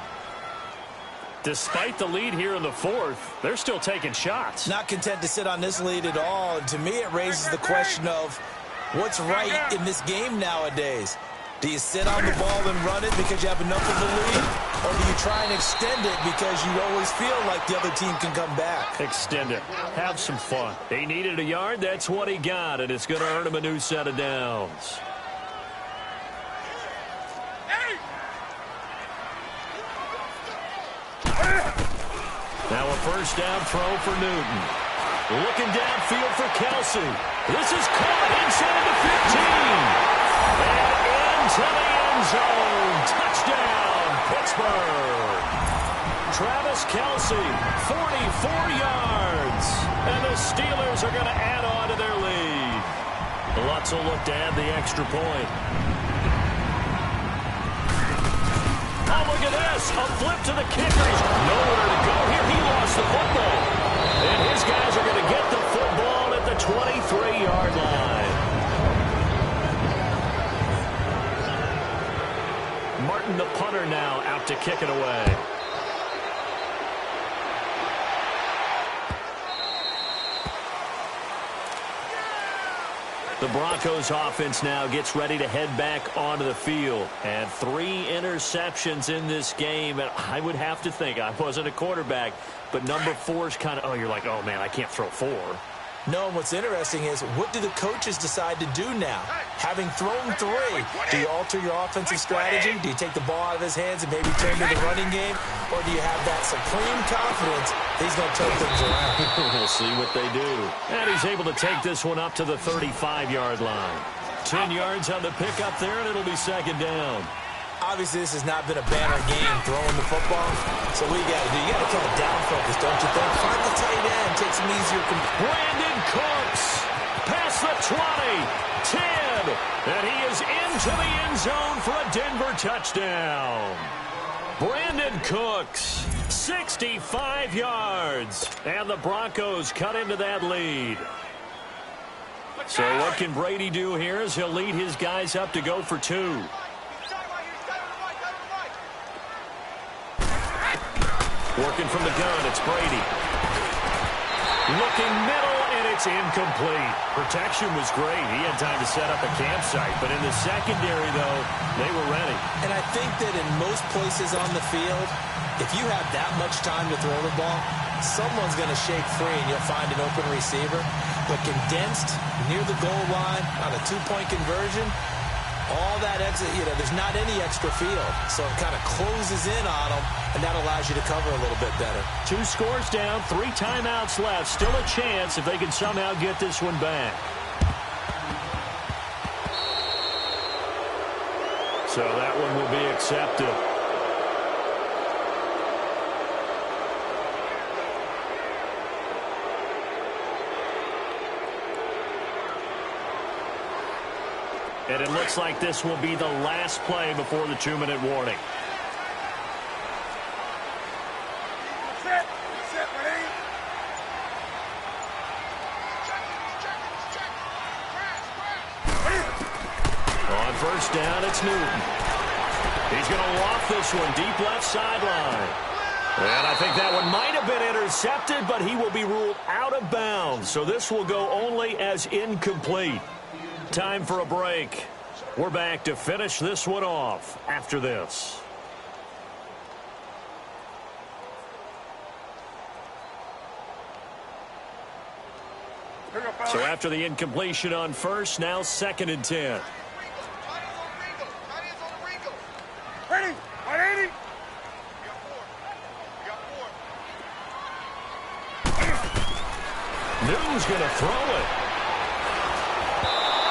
Despite the lead here in the 4th, they're still taking shots. Not content to sit on this lead at all. And to me, it raises the question of what's right in this game nowadays. Do you sit on the ball and run it because you have enough of a lead? Or do you try and extend it because you always feel like the other team can come back? Extend it. Have some fun. He needed a yard. That's what he got, and it's going to earn him a new set of downs. Now a 1st down throw for Newton. Looking downfield for Kelsey. This is caught inside the 15. And into the end zone. Touchdown, Pittsburgh. Travis Kelsey, 44 yards. And the Steelers are going to add on to their lead. Lutz will look to add the extra point. Oh, look at this. A flip to the kicker. He's nowhere to go here. He lost the football. And his guys are going to get the football at the 23-yard line. Martin, the punter, now out to kick it away. The Broncos offense now gets ready to head back onto the field. And 3 interceptions in this game. And I would have to think, I wasn't a quarterback, but number 4 is kind of, oh, you're like, oh, man, I can't throw 4. No, and what's interesting is what do the coaches decide to do now? Having thrown 3, do you alter your offensive strategy? Do you take the ball out of his hands and maybe turn to the running game? Or do you have that supreme confidence he's going to turn things around? We'll see what they do. And he's able to take this one up to the 35-yard line. 10 yards on the pickup there, and it'll be 2nd down. Obviously, this has not been a banner game throwing the football. So what you got to do, you got to kind of down focus, don't you think? Find the tight end, take some easier. Brandon Cooks, past the 20, 10, and he is into the end zone for a Denver touchdown. Brandon Cooks, 65 yards, and the Broncos cut into that lead. So what can Brady do here as he'll lead his guys up to go for 2. Working from the gun, it's Brady. Looking middle, and it's incomplete. Protection was great. He had time to set up a campsite, but in the secondary, though, they were ready. And I think that in most places on the field, if you have that much time to throw the ball, someone's going to shake free and you'll find an open receiver. But condensed, near the goal line, on a 2-point conversion, all that exit, there's not any extra field. So it kind of closes in on them, and that allows you to cover a little bit better. 2 scores down, 3 timeouts left. Still a chance if they can somehow get this one back. So that one will be accepted. And it looks like this will be the last play before the 2-minute warning. On 1st down, it's Newton. He's going to loft this one deep left sideline. And I think that one might have been intercepted, but he will be ruled out of bounds. So this will go only as incomplete. Time for a break. We're back to finish this one off after this. So after the incompletion on first, now 2nd and 10. Ready? 180. Newton's going to throw it.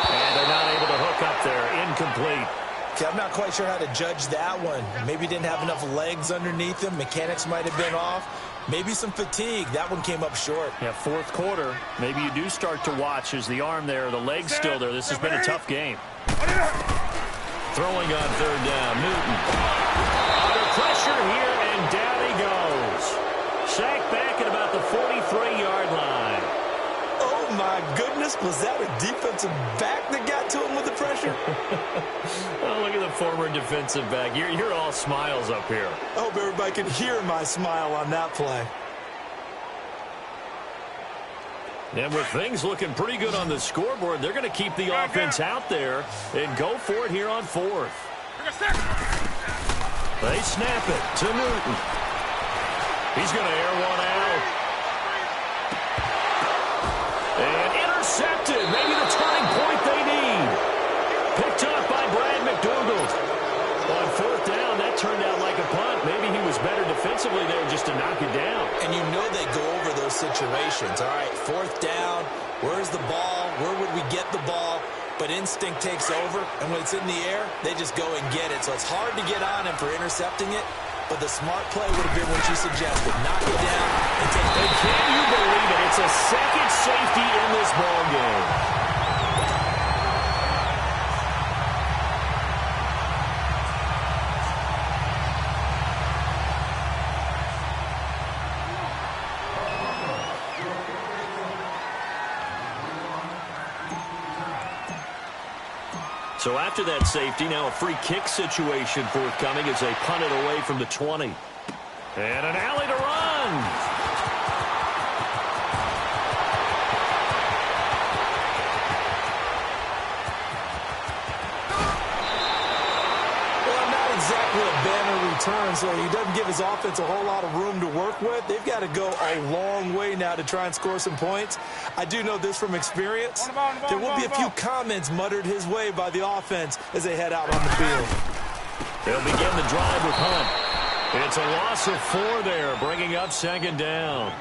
And they're not able to hook up there. Incomplete. Okay, I'm not quite sure how to judge that one. Maybe didn't have enough legs underneath him. Mechanics might have been off. Maybe some fatigue. That one came up short. Yeah, 4th quarter. Maybe you do start to watch as the arm there, the leg's still there. This has been a tough game. Throwing on 3rd down. Newton. Under pressure here, and down he goes. Sacked back at about the 43-yard line. Oh, my goodness. Was that a defensive back that got to him with the pressure? Oh, look at the former defensive back. You're all smiles up here. I hope everybody can hear my smile on that play. And with things looking pretty good on the scoreboard, they're going to keep the offense out there and go for it here on 4th. They snap it to Newton. He's going to air one out. And intercepted. Maybe the turning point they need. Picked up by Brad McDougal. On 4th down, that turned out like a punt. Maybe he was better defensively there just to knock it down. And you know they go over those situations. All right, 4th down. Where's the ball? Where would we get the ball? But instinct takes over, and when it's in the air, they just go and get it. So it's hard to get on him for intercepting it, but the smart play would have been what you suggested. Knock it down and take it. And can you believe it? It's a second safety in this ball game. So after that safety, now a free kick situation forthcoming as they punt it away from the 20. And an alley to run. Return, so he doesn't give his offense a whole lot of room to work with. They've got to go a long way now to try and score some points. I do know this from experience. There will be a few comments muttered his way by the offense as they head out on the field. They'll begin the drive with Hunt. It's a loss of 4 there, bringing up 2nd down.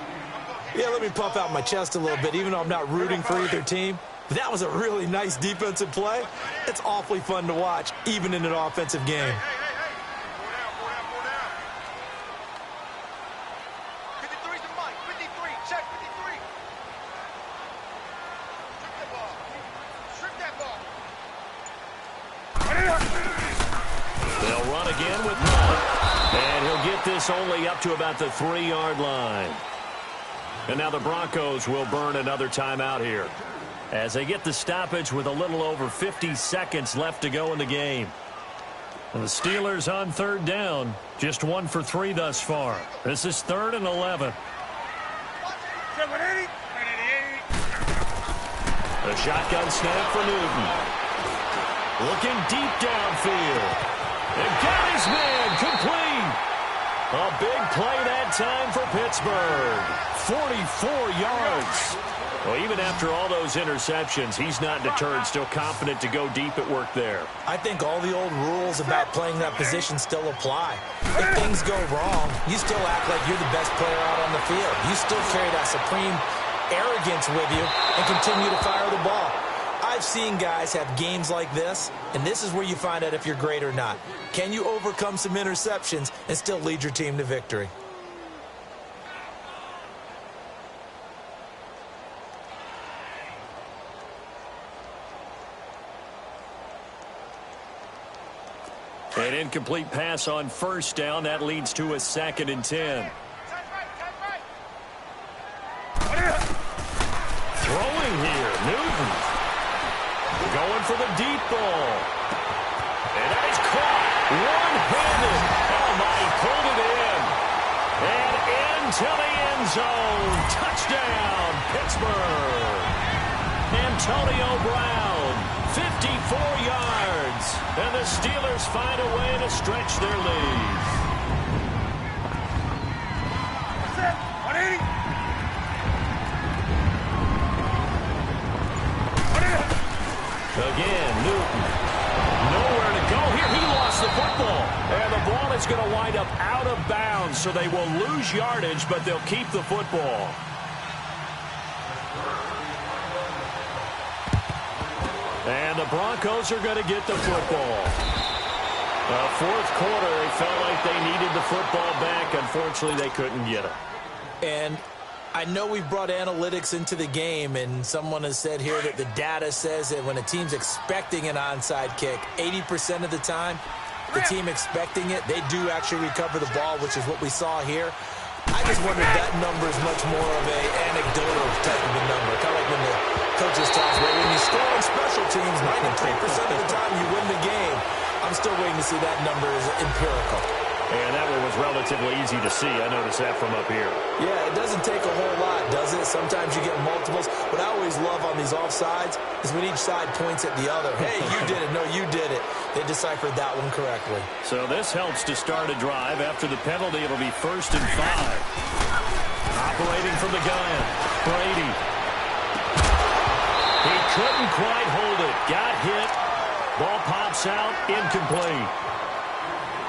Yeah, let me puff out my chest a little bit, even though I'm not rooting for either team. But that was a really nice defensive play. It's awfully fun to watch, even in an offensive game. They'll run again with Hunt. And he'll get this only up to about the 3-yard line. And now the Broncos will burn another timeout here as they get the stoppage with a little over 50 seconds left to go in the game. And the Steelers on 3rd down, just 1 for 3 thus far. This is 3rd and 11. A shotgun snap for Newton. Looking deep downfield. And got his man complete. A big play that time for Pittsburgh. 44 yards. Well, even after all those interceptions, he's not deterred, still confident to go deep at work there. I think all the old rules about playing that position still apply. If things go wrong, you still act like you're the best player out on the field. You still carry that supreme arrogance with you and continue to fire the ball. I've seen guys have games like this, and this is where you find out if you're great or not. Can you overcome some interceptions and still lead your team to victory? An incomplete pass on 1st down. That leads to a 2nd and 10. Throwing here, Newton. Going for the deep ball. And that is caught one-handed. Oh, my, he pulled it in. zone. Touchdown, Pittsburgh. Antonio Brown, 54 yards. And the Steelers find a way to stretch their lead. That's it. 180. Again, Newton. Nowhere to go here. He lost the football. And the ball is going to wind up out of bounds, so they will lose yardage, but they'll keep the football. And the Broncos are going to get the football. Fourth quarter, they felt like they needed the football back. Unfortunately, they couldn't get it. And I know we've brought analytics into the game, and someone has said here that the data says that when a team's expecting an onside kick, 80% of the time, the team expecting it, they do actually recover the ball, which is what we saw here. I just wonder if that number is much more of an anecdotal type of a number. Kind of like when the coaches tell us, well, when you score on special teams, 93% of the time you win the game. I'm still waiting to see that number is empirical. And that one was relatively easy to see. I noticed that from up here. Yeah, it doesn't take a whole lot, does it? Sometimes you get multiples. What I always love on these offsides is when each side points at the other. Hey, you did it. No, you did it. They deciphered that one correctly. So this helps to start a drive. After the penalty, it'll be 1st and 5. Operating from the gun, Brady. He couldn't quite hold it. Got hit. Ball pops out. Incomplete.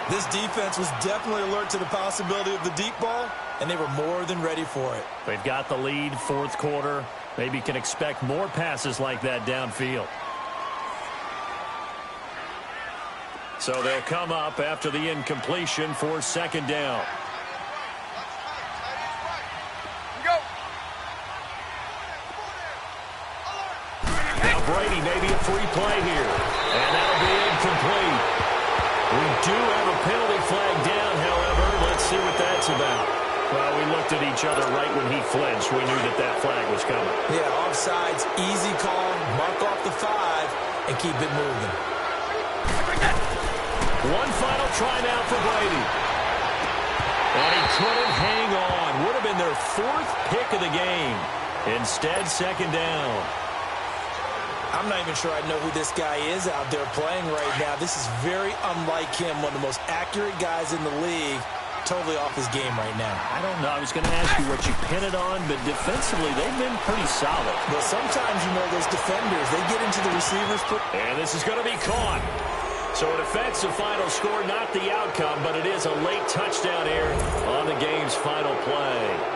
This defense was definitely alert to the possibility of the deep ball, and they were more than ready for it. They've got the lead, fourth quarter. Maybe can expect more passes like that downfield. So they'll come up after the incompletion for 2nd down. Go. Now Brady, maybe a free play here. And that'll be incomplete. We do have a penalty flag down, however. Let's see what that's about. Well, we looked at each other right when he flinched. We knew that that flag was coming. Yeah, offsides, easy call, mark off the 5, and keep it moving. One final try now for Brady. And he couldn't hang on. Would have been their 4th pick of the game. Instead, 2nd down. I'm not even sure I know who this guy is out there playing right now. This is very unlike him, one of the most accurate guys in the league. Totally off his game right now. I don't know. I was going to ask you what you pin it on, but defensively, they've been pretty solid. Well, sometimes, you know, those defenders, they get into the receivers. And this is going to be caught. So it affects the final score, not the outcome, but it is a late touchdown here on the game's final play.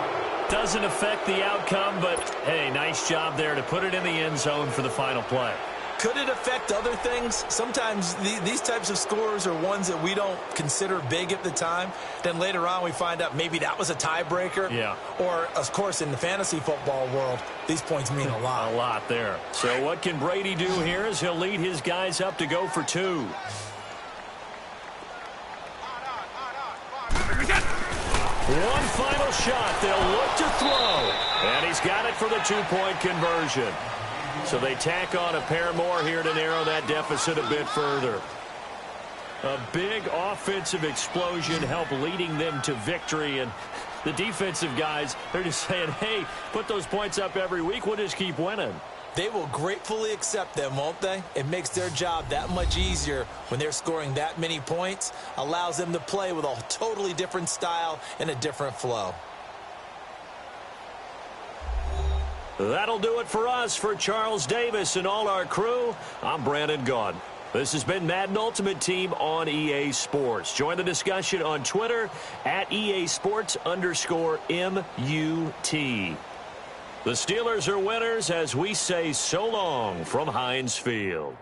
Doesn't affect the outcome, but, hey, nice job there to put it in the end zone for the final play. Could it affect other things? Sometimes these types of scores are ones that we don't consider big at the time. Then later on we find out maybe that was a tiebreaker. Yeah. Or, of course, in the fantasy football world, these points mean a lot. A lot there. So what can Brady do here as he'll lead his guys up to go for 2. One final shot. They'll look to throw. And he's got it for the 2-point conversion. So they tack on a pair more here to narrow that deficit a bit further. A big offensive explosion helped leading them to victory. And the defensive guys, they're just saying, hey, put those points up every week. We'll just keep winning. They will gratefully accept them, won't they? It makes their job that much easier when they're scoring that many points. Allows them to play with a totally different style and a different flow. That'll do it for us. For Charles Davis and all our crew, I'm Brandon Gaudin. This has been Madden Ultimate Team on EA Sports. Join the discussion on Twitter at EA Sports_MUT. The Steelers are winners as we say so long from Heinz Field.